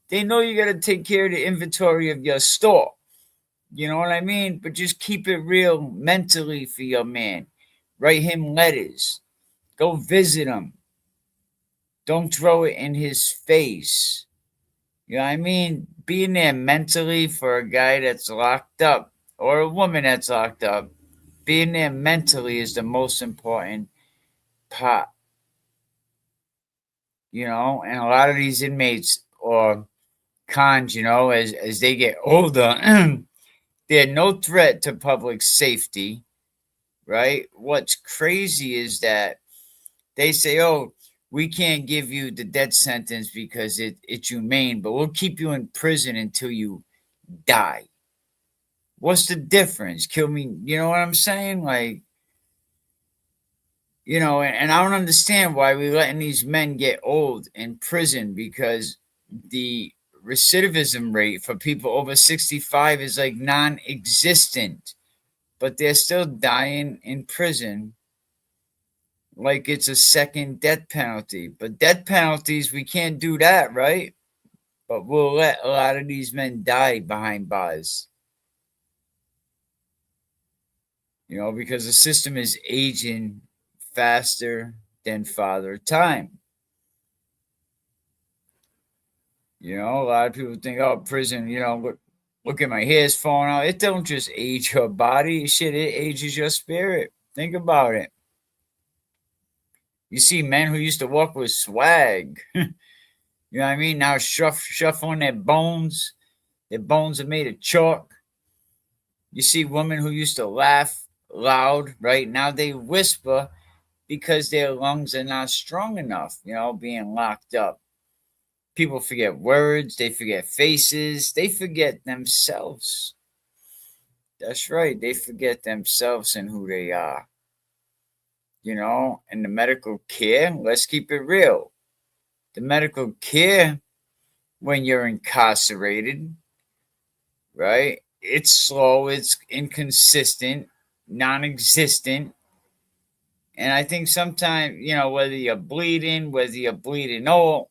They know you got to take care of the inventory of your store. You know what I mean? But just keep it real mentally for your man. Write him letters. Go visit him. Don't throw it in his face. You know what I mean? Being there mentally for a guy that's locked up or a woman that's locked up, being there mentally is the most important part. And a lot of these inmates or cons, as they get older, they're no threat to public safety, right? What's crazy is that they say, oh, we can't give you the death sentence because it's humane, but we'll keep you in prison until you die. What's the difference? Kill me, you know what I'm saying? And I don't understand why we're letting these men get old in prison, because the recidivism rate for people over 65 is like non-existent, but they're still dying in prison like it's a second death penalty. But death penalties, we can't do that, right? But we'll let a lot of these men die behind bars. Because the system is aging faster than Father Time. A lot of people think, oh, prison, look at my hair's falling out. It don't just age your body. Shit, it ages your spirit. Think about it. You see men who used to walk with swag. You know what I mean? Now shuffling their bones. Their bones are made of chalk. You see women who used to laugh loud, right? Now they whisper because their lungs are not strong enough, being locked up. People forget words. They forget faces. They forget themselves. That's right. They forget themselves and who they are. And the medical care, let's keep it real. The medical care when you're incarcerated, right? It's slow, it's inconsistent, non-existent. And I think sometimes, whether you're bleeding old,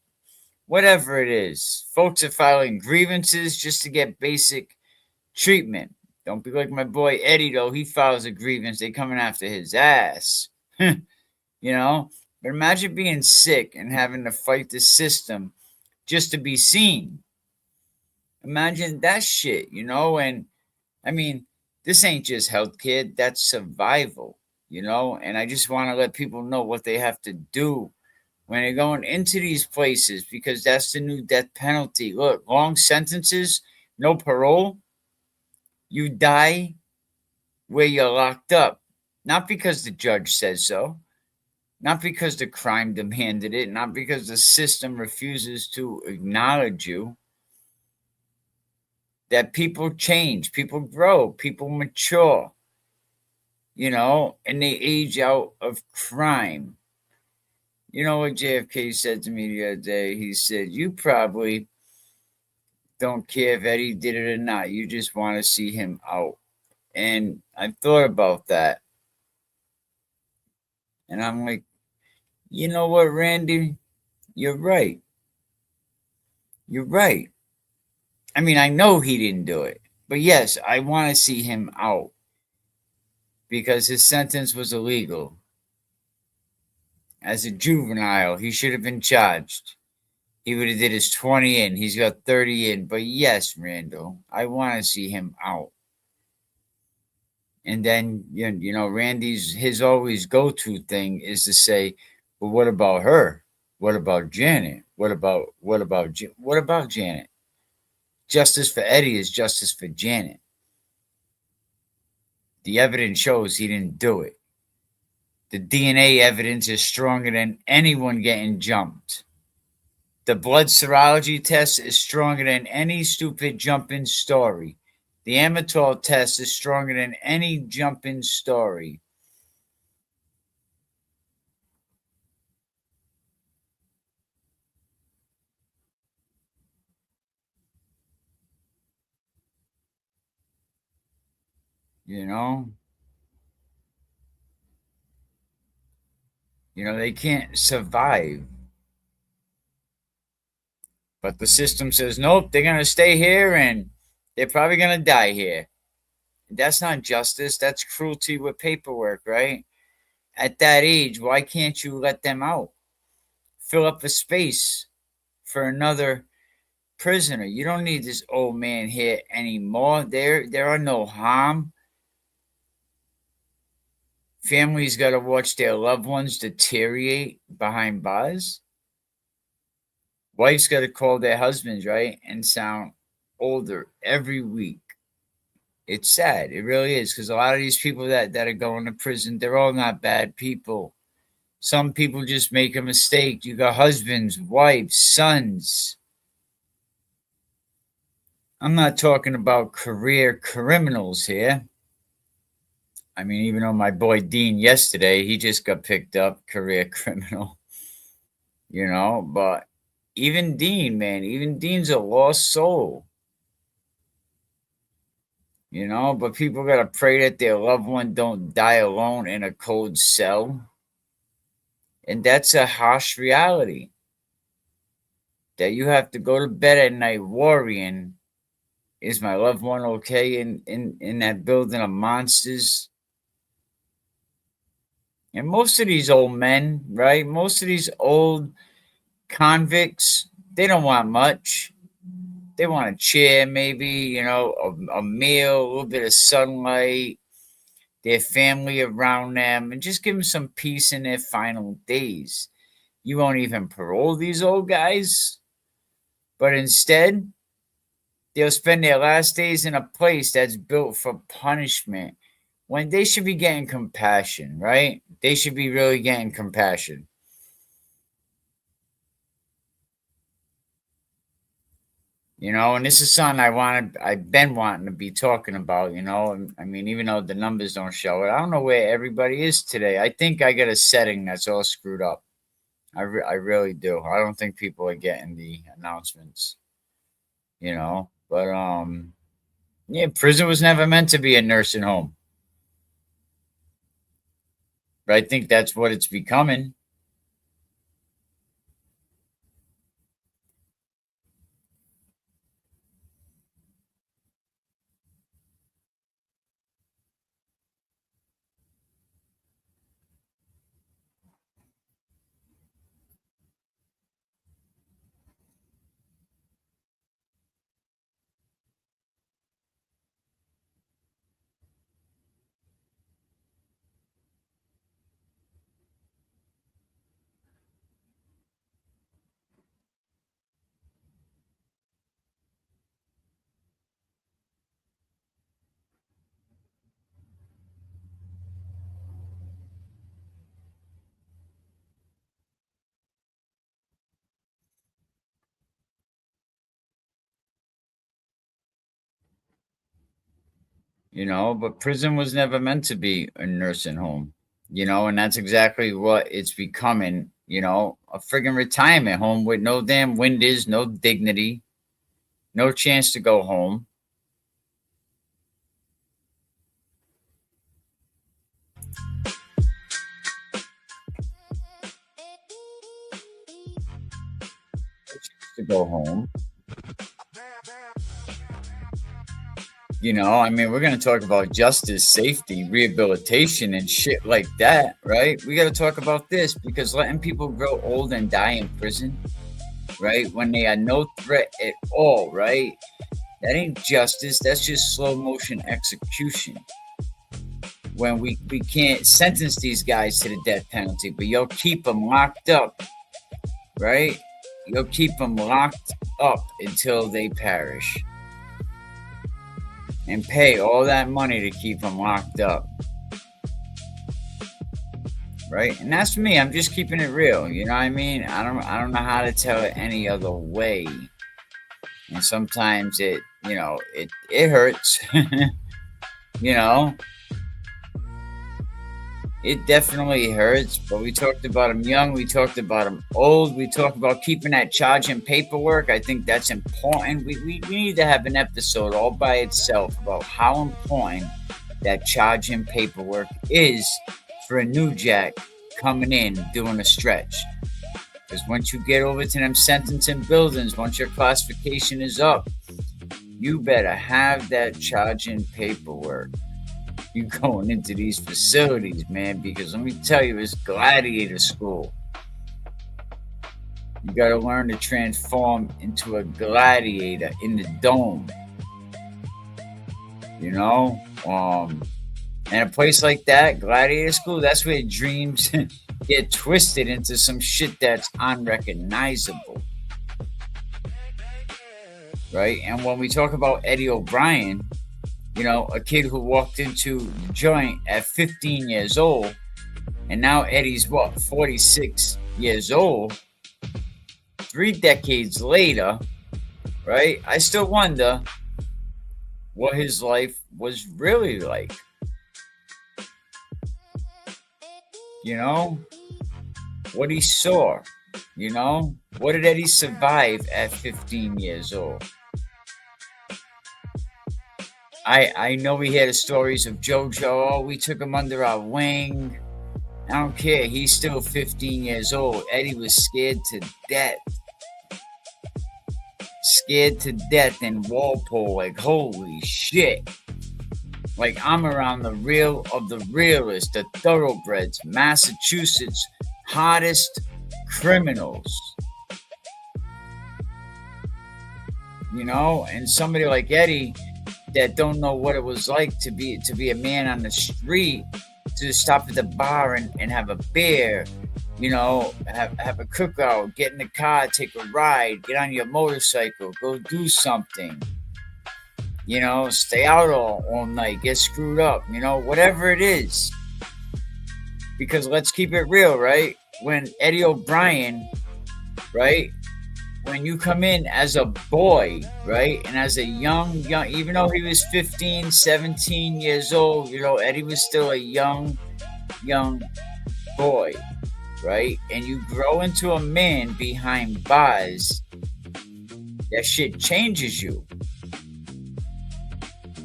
whatever it is, folks are filing grievances just to get basic treatment. Don't be like my boy Eddie, though. He files a grievance. They coming after his ass. But imagine being sick and having to fight the system just to be seen. Imagine that shit, And this ain't just healthcare, that's survival. and I just want to let people know what they have to do when they're going into these places, because that's the new death penalty. Look, long sentences, no parole, you die where you're locked up. Not because the judge says so, not because the crime demanded it, not because the system refuses to acknowledge you. That people change, people grow, people mature, and they age out of crime. You know what JFK said to me the other day? He said, "You probably don't care if Eddie did it or not. You just want to see him out." And I thought about that. And I'm like, you know what, Randy? You're right. You're right. I mean, I know he didn't do it. But yes, I want to see him out because his sentence was illegal. As a juvenile, he should have been charged. He would have did his 20 in. He's got 30 in. But yes, Randall, I want to see him out. And then, Randy's, his always go-to thing is to say, well, what about her? What about Janet? What about Janet? Justice for Eddie is justice for Janet. The evidence shows he didn't do it. The DNA evidence is stronger than anyone getting jumped. The blood serology test is stronger than any stupid jumping story. The Amatol test is stronger than any jumping story. You know? They can't survive. But the system says, nope, they're going to stay here and they're probably going to die here. That's not justice. That's cruelty with paperwork, right? At that age, why can't you let them out? Fill up a space for another prisoner. You don't need this old man here anymore. There are no harm. Families got to watch their loved ones deteriorate behind bars. Wives got to call their husbands, right, and sound older every week. It's sad. It really is, because a lot of these people that are going to prison, they're all not bad people. Some people just make a mistake. You got husbands, wives, sons. I'm not talking about career criminals here. I mean, even though my boy Dean yesterday, he just got picked up, career criminal, but even Dean, man, even Dean's a lost soul. But people got to pray that their loved one don't die alone in a cold cell. And that's a harsh reality. That you have to go to bed at night worrying, is my loved one okay in that building of monsters? And most of these old men, right? Most of these old convicts, they don't want much. They want a chair, maybe, a meal, a little bit of sunlight, their family around them, and just give them some peace in their final days. You won't even parole these old guys, but instead, they'll spend their last days in a place that's built for punishment when they should be getting compassion, right? They should be really getting compassion. And this is something I've been wanting to be talking about, I mean, even though the numbers don't show it, I don't know where everybody is today. I think I got a setting that's all screwed up. I really do. I don't think people are getting the announcements, but, yeah, prison was never meant to be a nursing home. But I think that's what it's becoming. But prison was never meant to be a nursing home, and that's exactly what it's becoming, a friggin' retirement home with no damn windows, no dignity, no chance to go home. To go home. We're going to talk about justice, safety, rehabilitation, and shit like that, right? We got to talk about this because letting people grow old and die in prison, right, when they are no threat at all, right? That ain't justice. That's just slow motion execution. When we can't sentence these guys to the death penalty, but you'll keep them locked up, right? You'll keep them locked up until they perish. And pay all that money to keep them locked up. Right? And that's me. I'm just keeping it real. You know what I mean? I don't know how to tell it any other way. And sometimes it hurts. It definitely hurts, but we talked about them young, we talked about them old, we talked about keeping that charge and paperwork. I think that's important. We need to have an episode all by itself about how important that charge and paperwork is for a new jack coming in doing a stretch. Because once you get over to them sentencing buildings, once your classification is up, you better have that charge and paperwork. You going into these facilities, man, because let me tell you, it's gladiator school. You got to learn to transform into a gladiator in the dome. And a place like that, gladiator school, that's where dreams get twisted into some shit that's unrecognizable. Right? And when we talk about Eddie O'Brien, a kid who walked into the joint at 15 years old, and now Eddie's 46 years old, 3 decades later, right? I still wonder what his life was really like. What he saw, what did Eddie survive at 15 years old? I know we hear the stories of JoJo. We took him under our wing. I don't care. He's still 15 years old. Eddie was scared to death. Scared to death in Walpole. Like, holy shit. Like, I'm around the real of the realest, the thoroughbreds, Massachusetts' hottest criminals. And somebody like Eddie that don't know what it was like to be a man on the street, to stop at the bar and have a beer, have a cookout, get in the car, take a ride, get on your motorcycle, go do something, stay out all night, get screwed up, whatever it is. Because let's keep it real, right? When Eddie O'Brien, right? When you come in as a boy, right? And as a young, even though he was 15, 17 years old, Eddie was still a young boy, right? And you grow into a man behind bars, that shit changes you.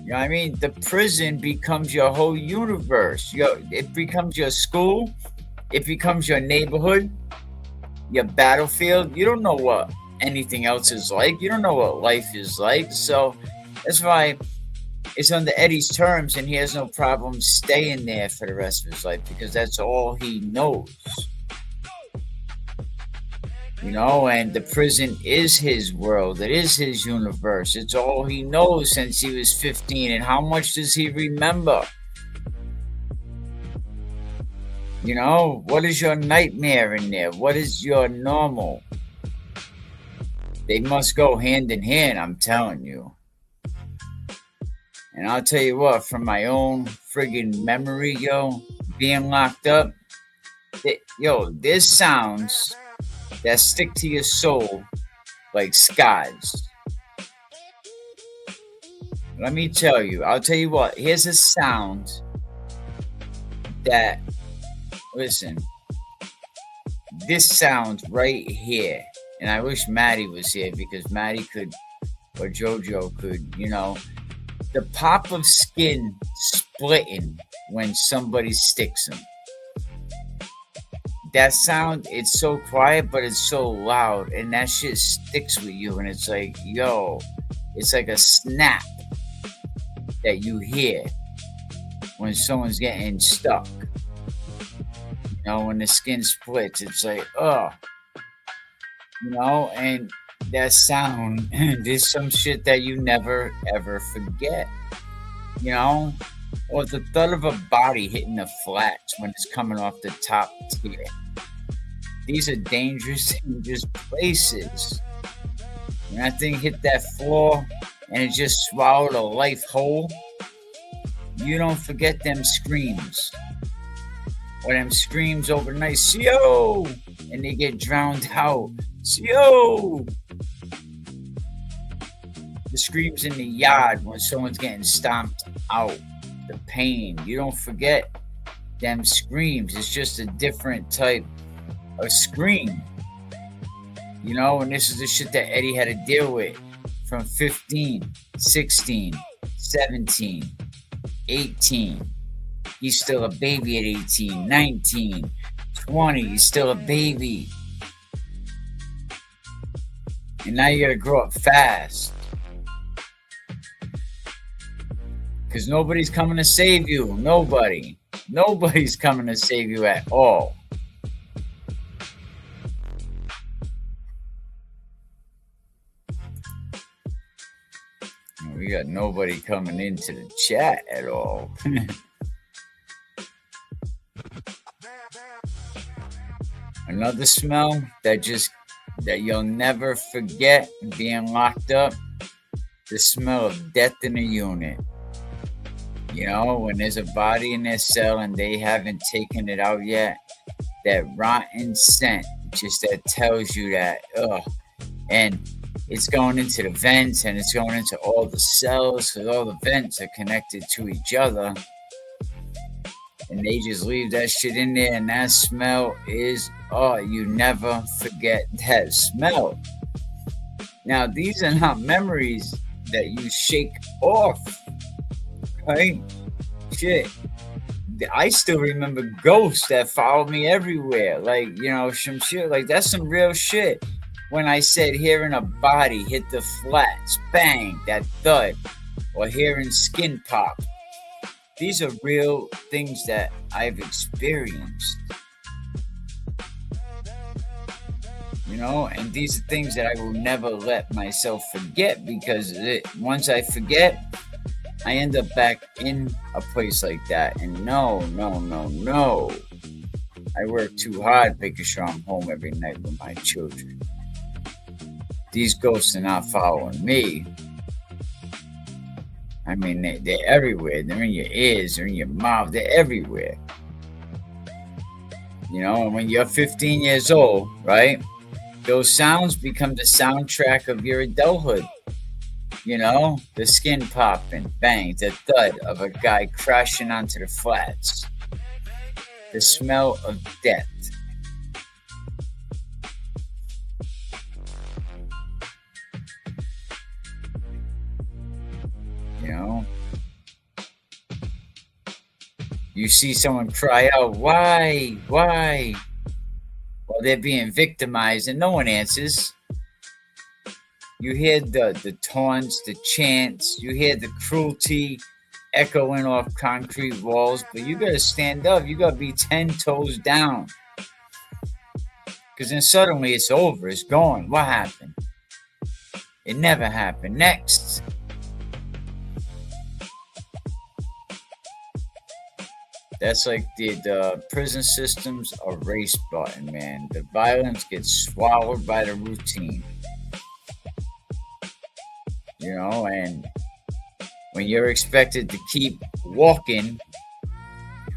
You know what I mean? The prison becomes your whole universe. It becomes your school. It becomes your neighborhood, your battlefield. You don't know what anything else is like. You don't know what life is like. So that's why it's under Eddie's terms, and he has no problem staying there for the rest of his life, because that's all he knows. And the prison is his world. It is his universe. It's all he knows since he was 15. And how much does he remember? What is your nightmare in there? What is your normal? They must go hand in hand, I'm telling you. And I'll tell you what, from my own friggin' memory, being locked up, there's sounds that stick to your soul like scars. Let me tell you. I'll tell you what. Here's a sound that, listen, this sound right here. And I wish Maddie was here because Maddie could, or JoJo could, you know, the pop of skin splitting when somebody sticks them. That sound, it's so quiet, but it's so loud, and that shit sticks with you, and it's like, yo, it's like a snap that you hear when someone's getting stuck. You know, when the skin splits, it's like, oh, you know, and that sound, there's some shit that you never, ever forget, you know, or the thud of a body hitting the flats when it's coming off the top tier. These are dangerous places. When that thing hit that floor and it just swallowed a life whole, you don't forget them screams. Or them screams overnight, CO! And they get drowned out. CO! The screams in the yard when someone's getting stomped out. The pain. You don't forget them screams. It's just a different type of scream. You know, and this is the shit that Eddie had to deal with from 15, 16, 17, 18. He's still a baby at 18, 19, 20. He's still a baby. And now you gotta grow up fast. Because nobody's coming to save you. Nobody. Nobody's coming to save you at all. We got nobody coming into the chat at all. Another smell that you'll never forget being locked up. The smell of death in a unit. You know, when there's a body in their cell and they haven't taken it out yet, that rotten scent just that tells you that, and it's going into the vents and it's going into all the cells because all the vents are connected to each other. And they just leave that shit in there, and that smell is, you never forget that smell. Now, these are not memories that you shake off, right? Shit. I still remember ghosts that followed me everywhere. Like, you know, some shit. Like, that's some real shit. When I said hearing a body hit the flats, bang, that thud, or hearing skin pop. These are real things that I've experienced. You know, and these are things that I will never let myself forget because once I forget, I end up back in a place like that. And no. I work too hard making sure I'm home every night with my children. These ghosts are not following me. I mean, they're everywhere. They're in your ears, they're in your mouth, they're everywhere. You know, and when you're 15 years old, right, those sounds become the soundtrack of your adulthood. You know, the skin popping, bang, the thud of a guy crashing onto the flats. The smell of death. You know, you see someone cry out, why? Well, they're being victimized and no one answers. You hear the taunts, the chants, you hear the cruelty echoing off concrete walls, but you gotta stand up. You gotta be 10 toes down. Because then suddenly it's over, it's gone. What happened? It never happened. Next. That's like the prison system's erase button, man. The violence gets swallowed by the routine. You know, and when you're expected to keep walking,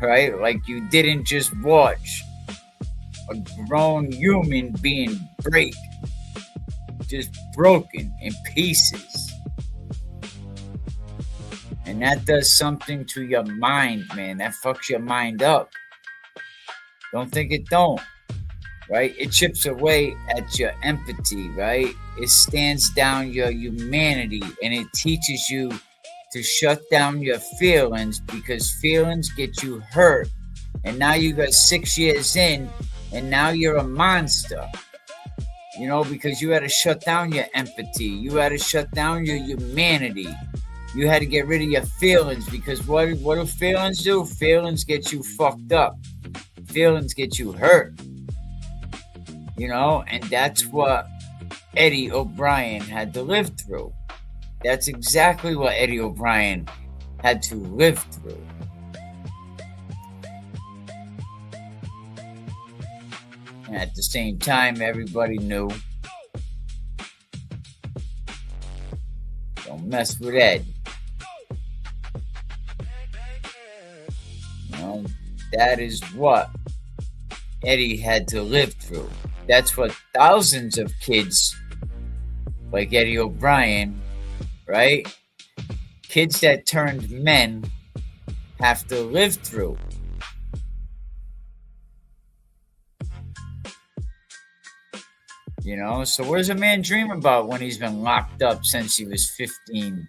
right? Like you didn't just watch a grown human being just broken in pieces. And that does something to your mind, man. That fucks your mind up. Don't think it don't, right? It chips away at your empathy, right? It stands down your humanity, and it teaches you to shut down your feelings, because feelings get you hurt. And now you got 6 years in, and now you're a monster. You know, because you had to shut down your empathy. You had to shut down your humanity. You had to get rid of your feelings, because what do feelings do? Feelings get you fucked up. Feelings get you hurt. You know, and that's what Eddie O'Brien had to live through. That's exactly what Eddie O'Brien had to live through. And at the same time, everybody knew, don't mess with Ed. You know, that is what Eddie had to live through. That's what thousands of kids like Eddie O'Brien, right? Kids that turned men have to live through. You know, so what does a man dream about when he's been locked up since he was 15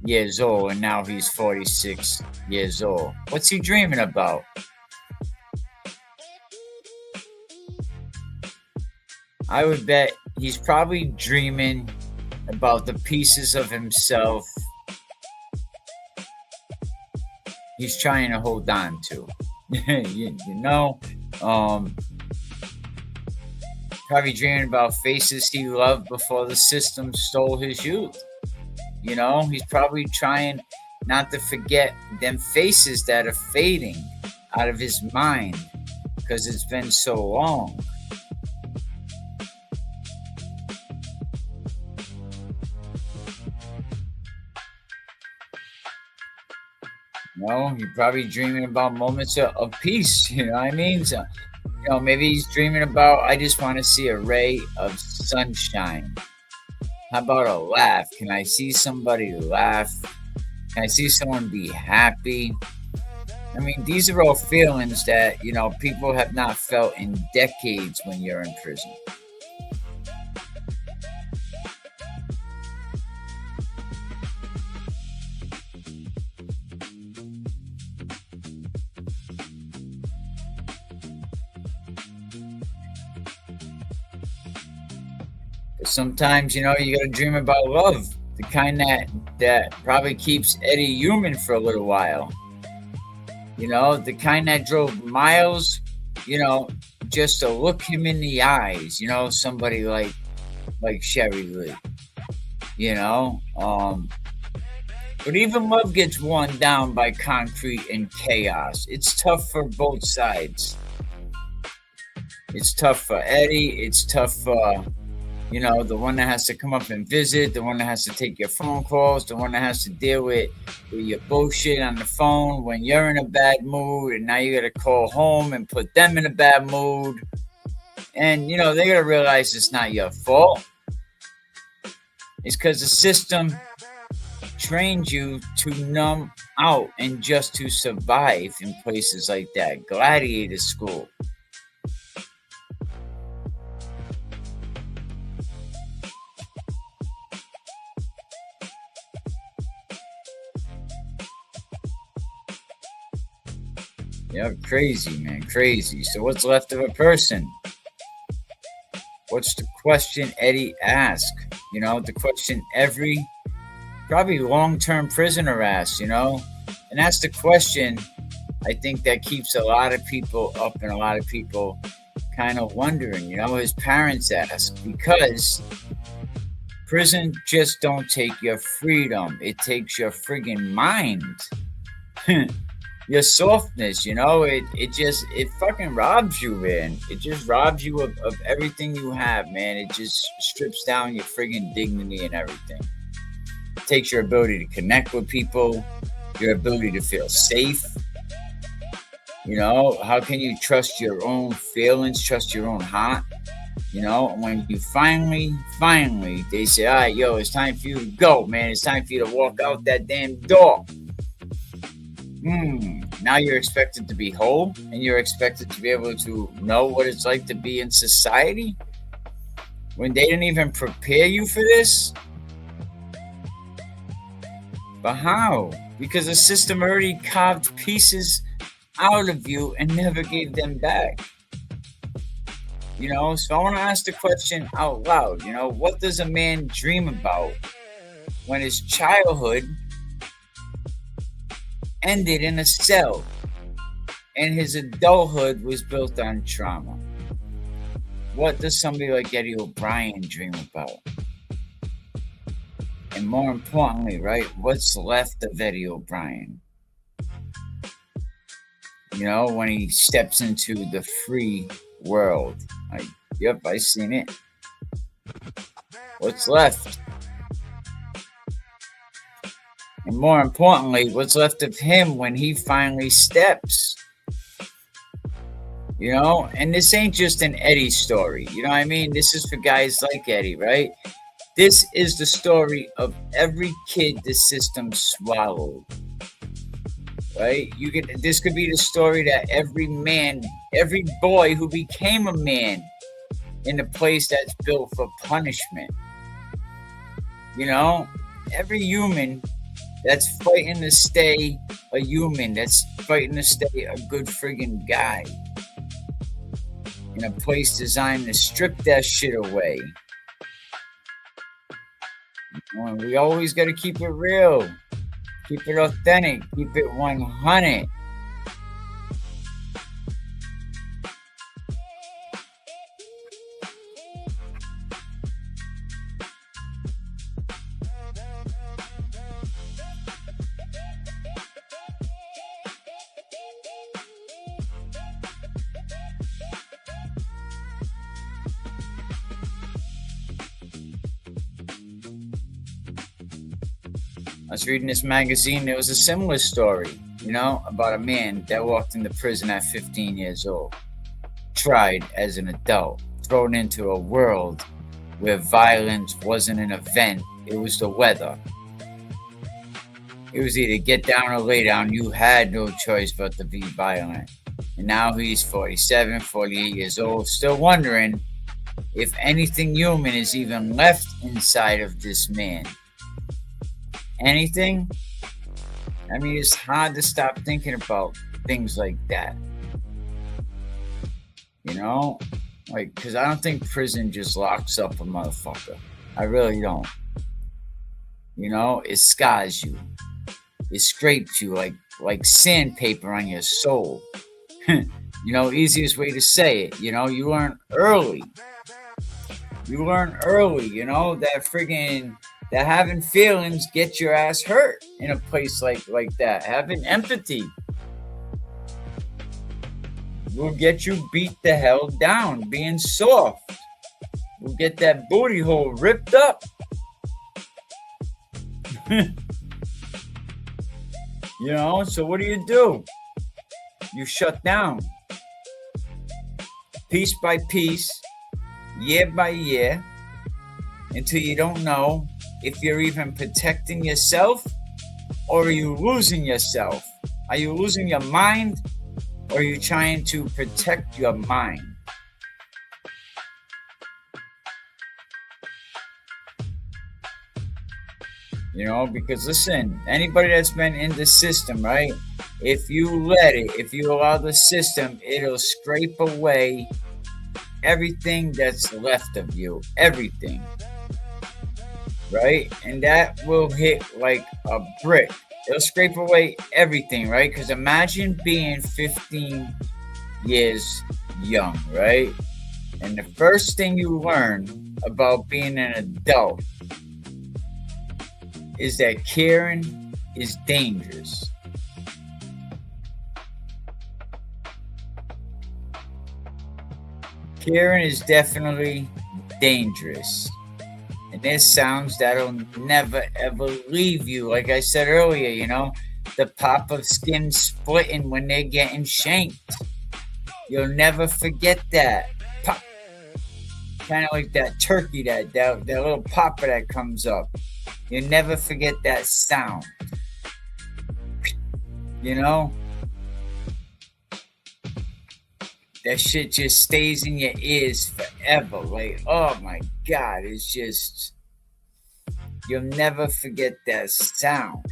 years old and now he's 46 years old? What's he dreaming about? I would bet he's probably dreaming about the pieces of himself he's trying to hold on to. you know, probably dreaming about faces he loved before the system stole his youth. You know, he's probably trying not to forget them faces that are fading out of his mind because it's been so long. You know, he's probably dreaming about moments of peace, you know what I mean? So, you know, maybe he's dreaming about, I just want to see a ray of sunshine. How about a laugh? Can I see somebody laugh? Can I see someone be happy? I mean, these are all feelings that, you know, people have not felt in decades when you're in prison. Sometimes, you know, you gotta dream about love, the kind that probably keeps Eddie human for a little while. You know, the kind that drove miles, you know, just to look him in the eyes. You know, somebody like Sherry Lee. You know, but even love gets worn down by concrete and chaos. It's tough for both sides. It's tough for Eddie. It's tough for, you know, the one that has to come up and visit, the one that has to take your phone calls, the one that has to deal with your bullshit on the phone when you're in a bad mood, and now you got to call home and put them in a bad mood. And, you know, they got to realize it's not your fault. It's because the system trained you to numb out and just to survive in places like that. Gladiator school. Yeah, crazy, man, crazy. So what's left of a person? What's the question Eddie asked? You know, the question every probably long-term prisoner asks, you know? And that's the question I think that keeps a lot of people up and a lot of people kind of wondering, you know, his parents ask, because prison just don't take your freedom. It takes your friggin' mind. Your softness, you know, it fucking robs you, man. It just robs you of everything you have, man. It just strips down your friggin' dignity and everything. It takes your ability to connect with people, your ability to feel safe. You know, how can you trust your own feelings, trust your own heart? You know, when you finally, they say, all right, yo, it's time for you to go, man. It's time for you to walk out that damn door. Now you're expected to be whole, and you're expected to be able to know what it's like to be in society when they didn't even prepare you for this? But how? Because the system already carved pieces out of you and never gave them back. You know, so I want to ask the question out loud. You know, what does a man dream about when his childhood ended in a cell and his adulthood was built on trauma? What does somebody like Eddie O'Brien dream about? And more importantly, right, what's left of Eddie O'Brien? You know, when he steps into the free world. Like, yep, I seen it. What's left? And more importantly, what's left of him when he finally steps? You know, and this ain't just an Eddie story. You know what I mean? This is for guys like Eddie, right? This is the story of every kid the system swallowed. Right? This could be the story that every man, every boy who became a man in a place that's built for punishment. You know, every human that's fighting to stay a human, that's fighting to stay a good friggin' guy in a place designed to strip that shit away. You know, we always got to keep it real. Keep it authentic. Keep it 100. I was reading this magazine. There was a similar story, you know, about a man that walked into prison at 15 years old, tried as an adult, thrown into a world where violence wasn't an event, it was the weather. It was either get down or lay down. You had no choice but to be violent. And now he's 47, 48 years old, still wondering if anything human is even left inside of this man. Anything? I mean, it's hard to stop thinking about things like that. You know? Like, because I don't think prison just locks up a motherfucker. I really don't. You know? It scars you. It scrapes you like sandpaper on your soul. You know, easiest way to say it. You know, you learn early. You learn early, you know, that having feelings get your ass hurt in a place like that. Having empathy will get you beat the hell down. Being soft will get that booty hole ripped up. You know, so what do? You shut down. Piece by piece, year by year, until you don't know if you're even protecting yourself, or are you losing yourself? Are you losing your mind, or are you trying to protect your mind? You know, because listen, anybody that's been in the system, right? If you let it, if you allow the system, it'll scrape away everything that's left of you. Everything. Right? And that will hit like a brick. It'll scrape away everything, right? Because imagine being 15 years young, right? And the first thing you learn about being an adult is that caring is dangerous. Caring is definitely dangerous. And there's sounds that'll never ever leave you. Like I said earlier, you know, the pop of skin splitting when they're getting shanked. You'll never forget that. Pop. Kind of like that turkey, that little popper that comes up. You'll never forget that sound. you know, that shit just stays in your ears forever. Like, oh my God, it's just, you'll never forget that sound.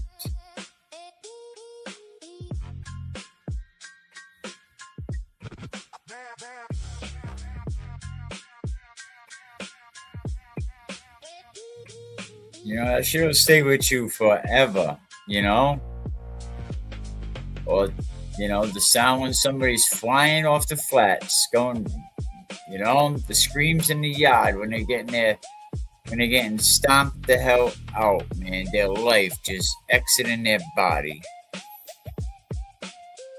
You know, that shit will stay with you forever, you know? Or, you know, the sound when somebody's flying off the flats, going, you know, the screams in the yard when they're getting stomped the hell out, man. Their life just exiting their body.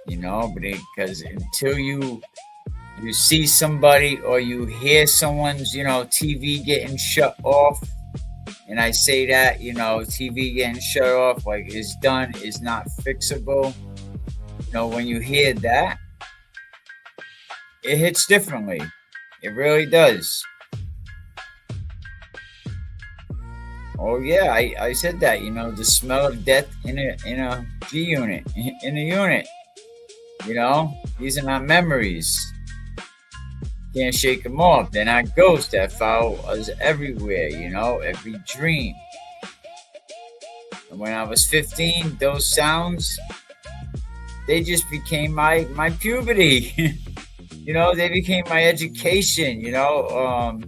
You know, because until you see somebody or you hear someone's, you know, TV getting shut off, and I say that, you know, TV getting shut off, like it's done, is not fixable. You know, when you hear that, it hits differently. It really does. Oh yeah, I said that. You know, the smell of death in a G unit, in a unit. You know, these are not memories. Can't shake them off. They're not ghosts that follow us everywhere. You know, every dream. And when I was 15, those sounds, they just became my puberty. You know, they became my education. You know,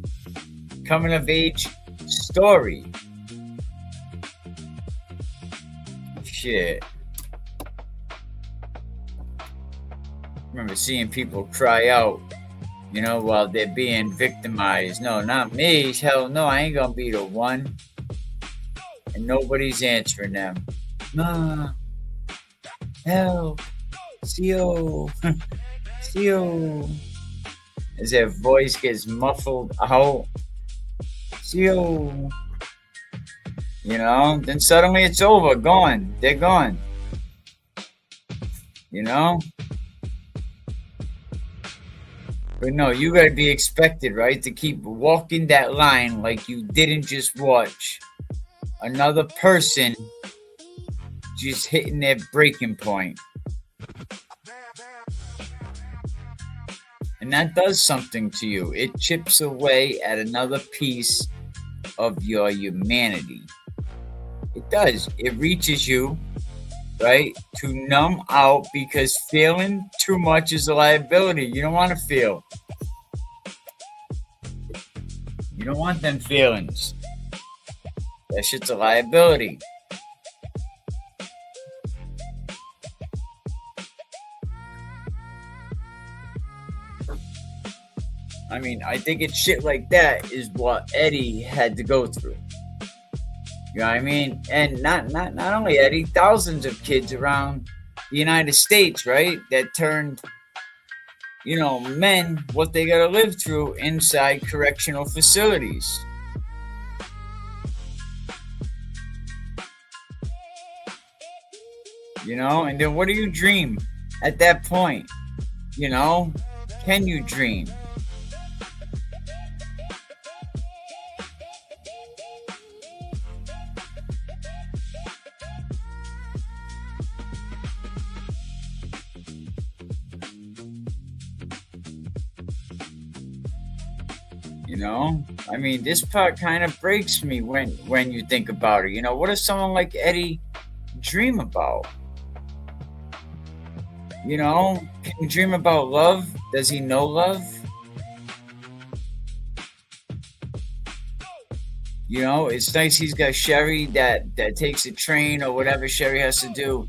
coming of age story. Shit. I remember seeing people cry out, you know, while they're being victimized. No, not me. Hell no, I ain't gonna be the one. And nobody's answering them. Ma, help, CO, CO. As their voice gets muffled out. CO. You know, then suddenly it's over, gone. They're gone. You know? But no, you gotta be expected, right? To keep walking that line like you didn't just watch another person just hitting their breaking point. And that does something to you. It chips away at another piece of your humanity. It does. It reaches you, right, to numb out, because feeling too much is a liability. You don't want to feel. You don't want them feelings. That shit's a liability. I mean, I think it's shit like that is what Eddie had to go through. You know what I mean? And not only Eddie, thousands of kids around the United States, right? That turned, you know, men, what they gotta live through inside correctional facilities. You know, and then what do you dream at that point? You know, can you dream? You know, I mean, this part kind of breaks me when you think about it. You know, what does someone like Eddie dream about? You know, can he dream about love? Does he know love? You know, it's nice he's got Sherry that takes a train or whatever Sherry has to do,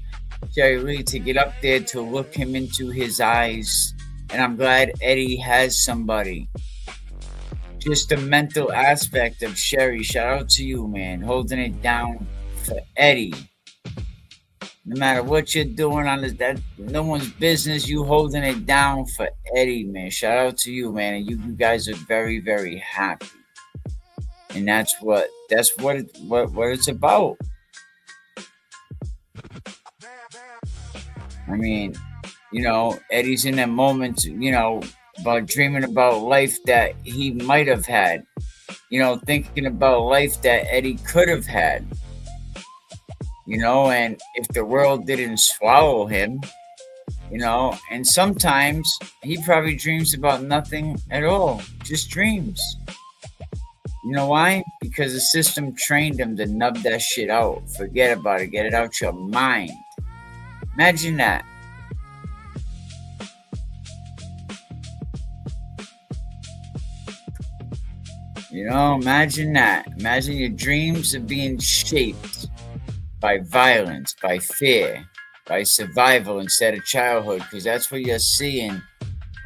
Sherry Lee, to get up there to look him into his eyes. And I'm glad Eddie has somebody. Just the mental aspect of Sherry. Shout out to you, man. Holding it down for Eddie. No matter what you're doing on this, that no one's business. You holding it down for Eddie, man. Shout out to you, man. And you guys are very, very happy. And that's what it's about. I mean, you know, Eddie's in that moment, you know, about dreaming about life that he might have had. You know, thinking about life that Eddie could have had. and if the world didn't swallow him, and sometimes he probably dreams about nothing at all, just dreams. You know why? Because the system trained him to nub that shit out. Forget about it. Get it out your mind. Imagine that. Imagine that. Imagine your dreams are being shaped by violence, by fear, by survival instead of childhood, because that's what you're seeing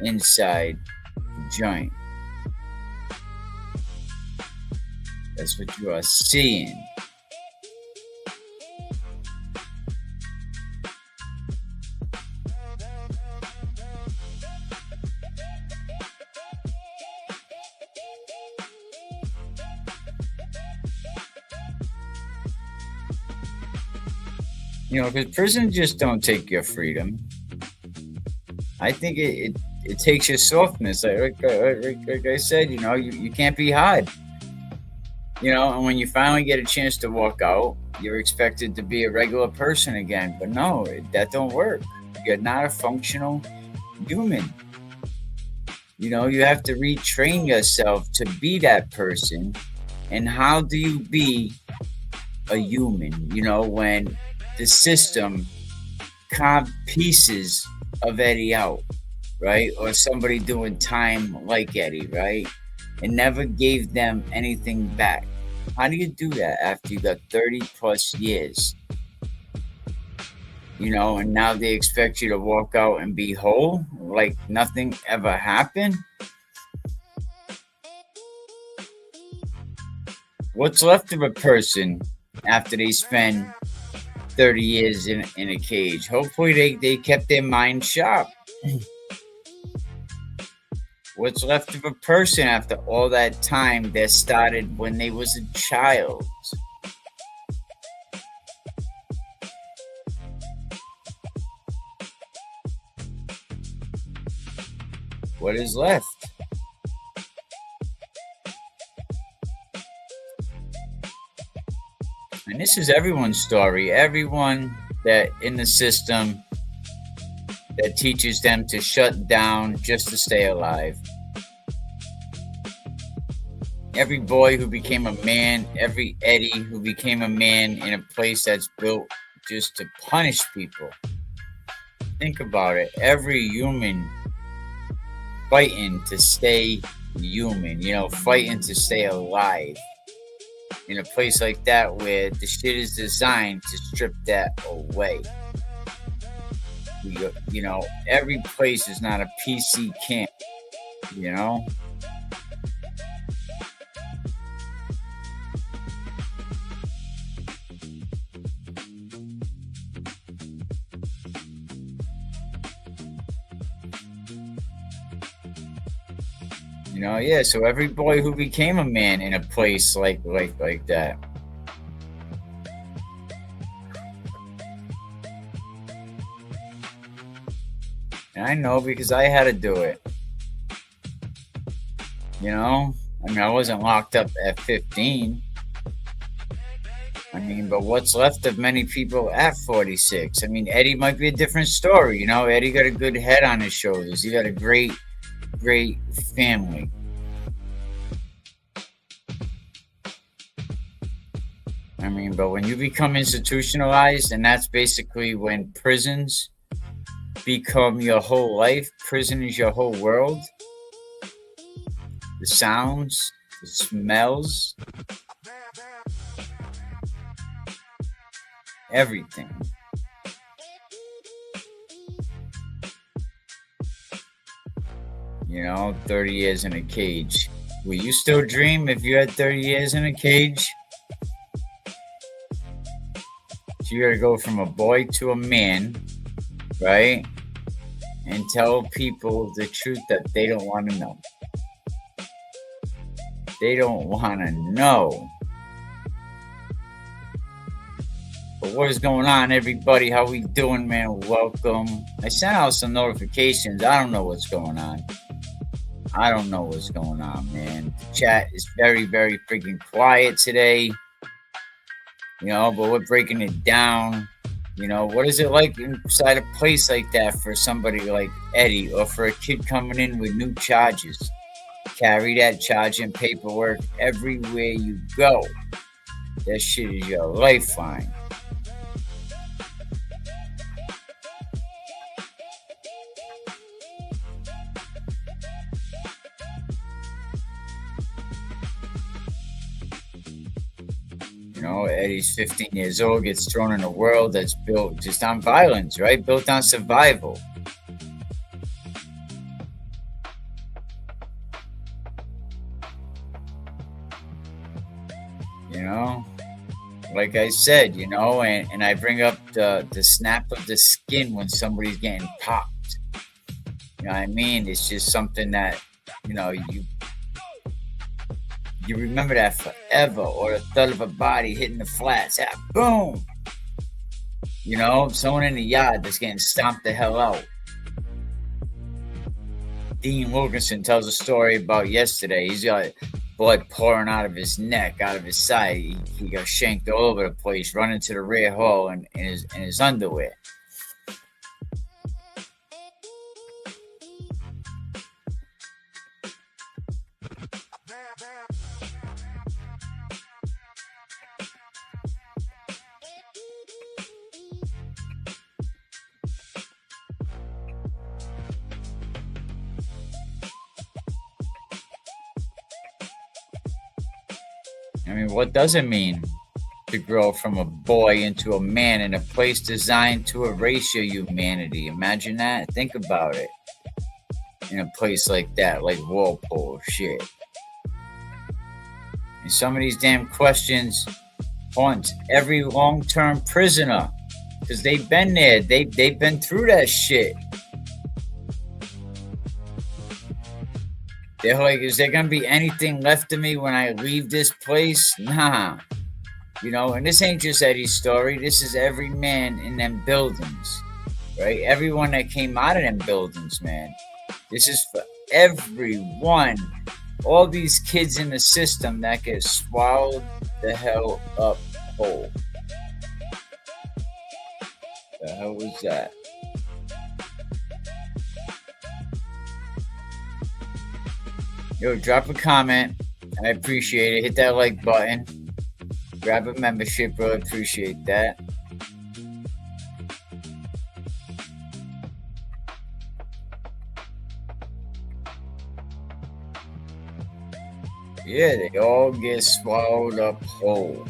inside the joint. That's what you are seeing. Because prisons just don't take your freedom. I think it takes your softness. Like I said, you can't be hard. And when you finally get a chance to walk out, you're expected to be a regular person again. But no, that don't work. You're not a functional human. You have to retrain yourself to be that person. And how do you be a human? When the system carved pieces of Eddie out, right? Or somebody doing time like Eddie, right? And never gave them anything back. How do you do that after you got 30 plus years? And now they expect you to walk out and be whole, like nothing ever happened? What's left of a person after they spend 30 years in a cage? Hopefully they kept their mind sharp. What's left of a person after all that time that started when they was a child? What is left? And this is everyone's story. Everyone that in the system that teaches them to shut down just to stay alive. Every boy who became a man, every Eddie who became a man in a place that's built just to punish people. Think about it. Every human fighting to stay human, fighting to stay alive. In a place like that where the shit is designed to strip that away. Every place is not a PC camp, so every boy who became a man in a place like that. And I know because I had to do it. I wasn't locked up at 15. But what's left of many people at 46? Eddie might be a different story. Eddie got a good head on his shoulders. He got a great family. But when you become institutionalized, and that's basically when prisons become your whole life. Prison is your whole world. The sounds, the smells, everything. 30 years in a cage. Will you still dream if you had 30 years in a cage? So you gotta go from a boy to a man, right? And tell people the truth that they don't want to know. They don't want to know. But what is going on, everybody? How we doing, man? Welcome. I sent out some notifications. I don't know what's going on. Man. The chat is very, very freaking quiet today. you know, but we're breaking it down. You know, what is it like inside a place like that for somebody like Eddie, or for a kid coming in with new charges? Carry that charging paperwork everywhere you go. That shit is your lifeline. You know, Eddie's 15 years old, gets thrown in a world that's built just on violence, right? Built on survival. You know, like I said, you know, and I bring up the snap of the skin when somebody's getting popped. You know what I mean? It's just something that, you know, you remember that forever, or the thud of a body hitting the flats. Ah, boom! You know, someone in the yard that's getting stomped the hell out. Dean Wilkinson tells a story about yesterday. He's got blood pouring out of his neck, out of his side. He got shanked all over the place, running to the rear hall in his underwear. I mean, what does it mean to grow from a boy into a man in a place designed to erase your humanity? Imagine that. Think about it. In a place like that, like Walpole, shit. And some of these damn questions haunt every long-term prisoner, because they've been there. They've been through that shit. They're like, is there going to be anything left of me when I leave this place? Nah. You know, and this ain't just Eddie's story. This is every man in them buildings, right? Everyone that came out of them buildings, man. This is for everyone. All these kids in the system that get swallowed the hell up whole. The hell was that? Yo, drop a comment. I appreciate it. Hit that like button. Grab a membership, bro. I appreciate that. Yeah, they all get swallowed up whole.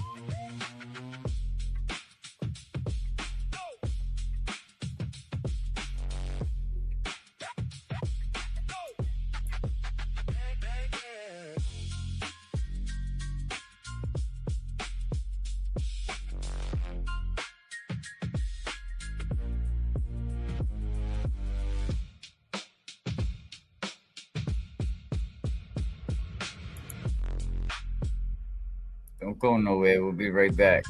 Don't go nowhere. We'll be right back.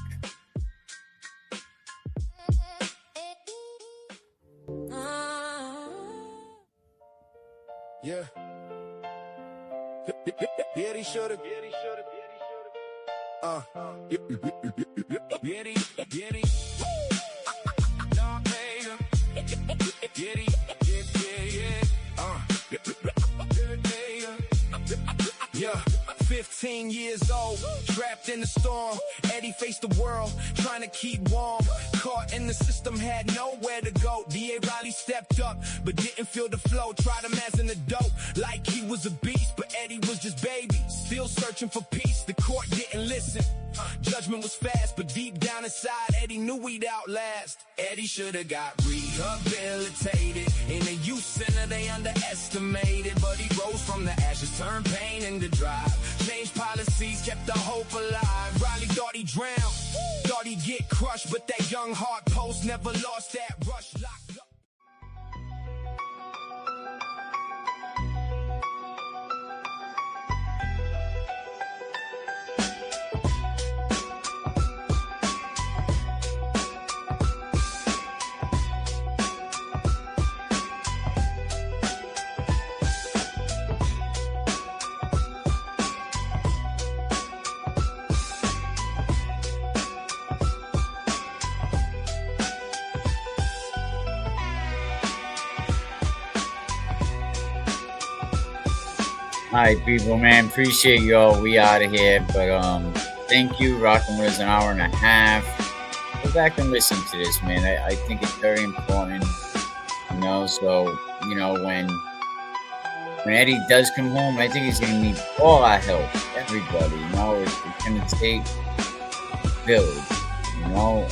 Yeah. Yeah, he should've. Yeah, 15 years old, trapped in the storm. Eddie faced the world, trying to keep warm. Caught in the system, had nowhere to go. D.A. Riley stepped up, but didn't feel the flow. Tried him as an adult, like he was a beast. But Eddie was just baby, still searching for peace. The court didn't listen. Judgment was fast, but deep down inside, Eddie knew he'd outlast. Eddie should've got rehabilitated. In a youth center, they underestimated. But he rose from the ashes, turned pain into drive. Changed policies, kept the hope alive. Riley thought he drowned, thought he'd get crushed. But that young heart post never lost that rush. Locked up. right, people, man. Appreciate y'all. We out of here. But thank you. Rocking with us an hour and a half. Go back and listen to this, man. I think it's very important. You know, so you know when Eddie does come home, I think he's gonna need all our help. Everybody, you know, it's gonna take a village. You know,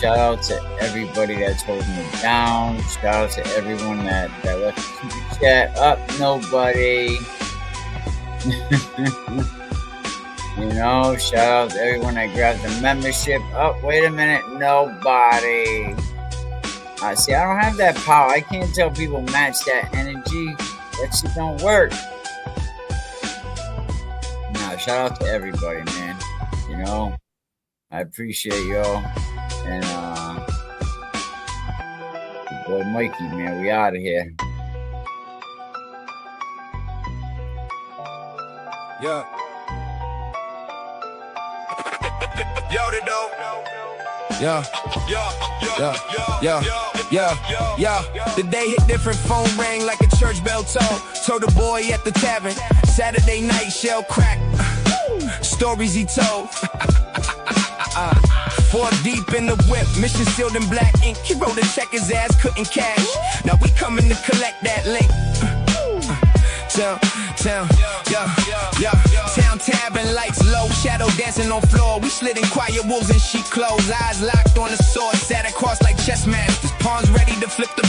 shout out to everybody that's holding it down. Shout out to everyone that left the super chat up. Nobody. You know, shout out to everyone that grabbed the membership. Oh, wait a minute. Nobody. See, I don't have that power. I can't tell people match that energy. That shit don't work. No, shout out to everybody, man. You know, I appreciate y'all. And boy Mikey, man, we out of here. Yeah. Yo, the dope. Yeah. The day hit different, phone rang like a church bell toll. Told the boy at the tavern, Saturday night shell crack. Stories he told. 4 deep in the whip, mission sealed in black ink. He wrote a check his ass couldn't cash. Now we coming to collect that link. Town tavern lights low, shadow dancing on floor. We slid in quiet wolves and sheep clothes. Eyes locked on the sword, sat across like chess masters. Pawns ready to flip the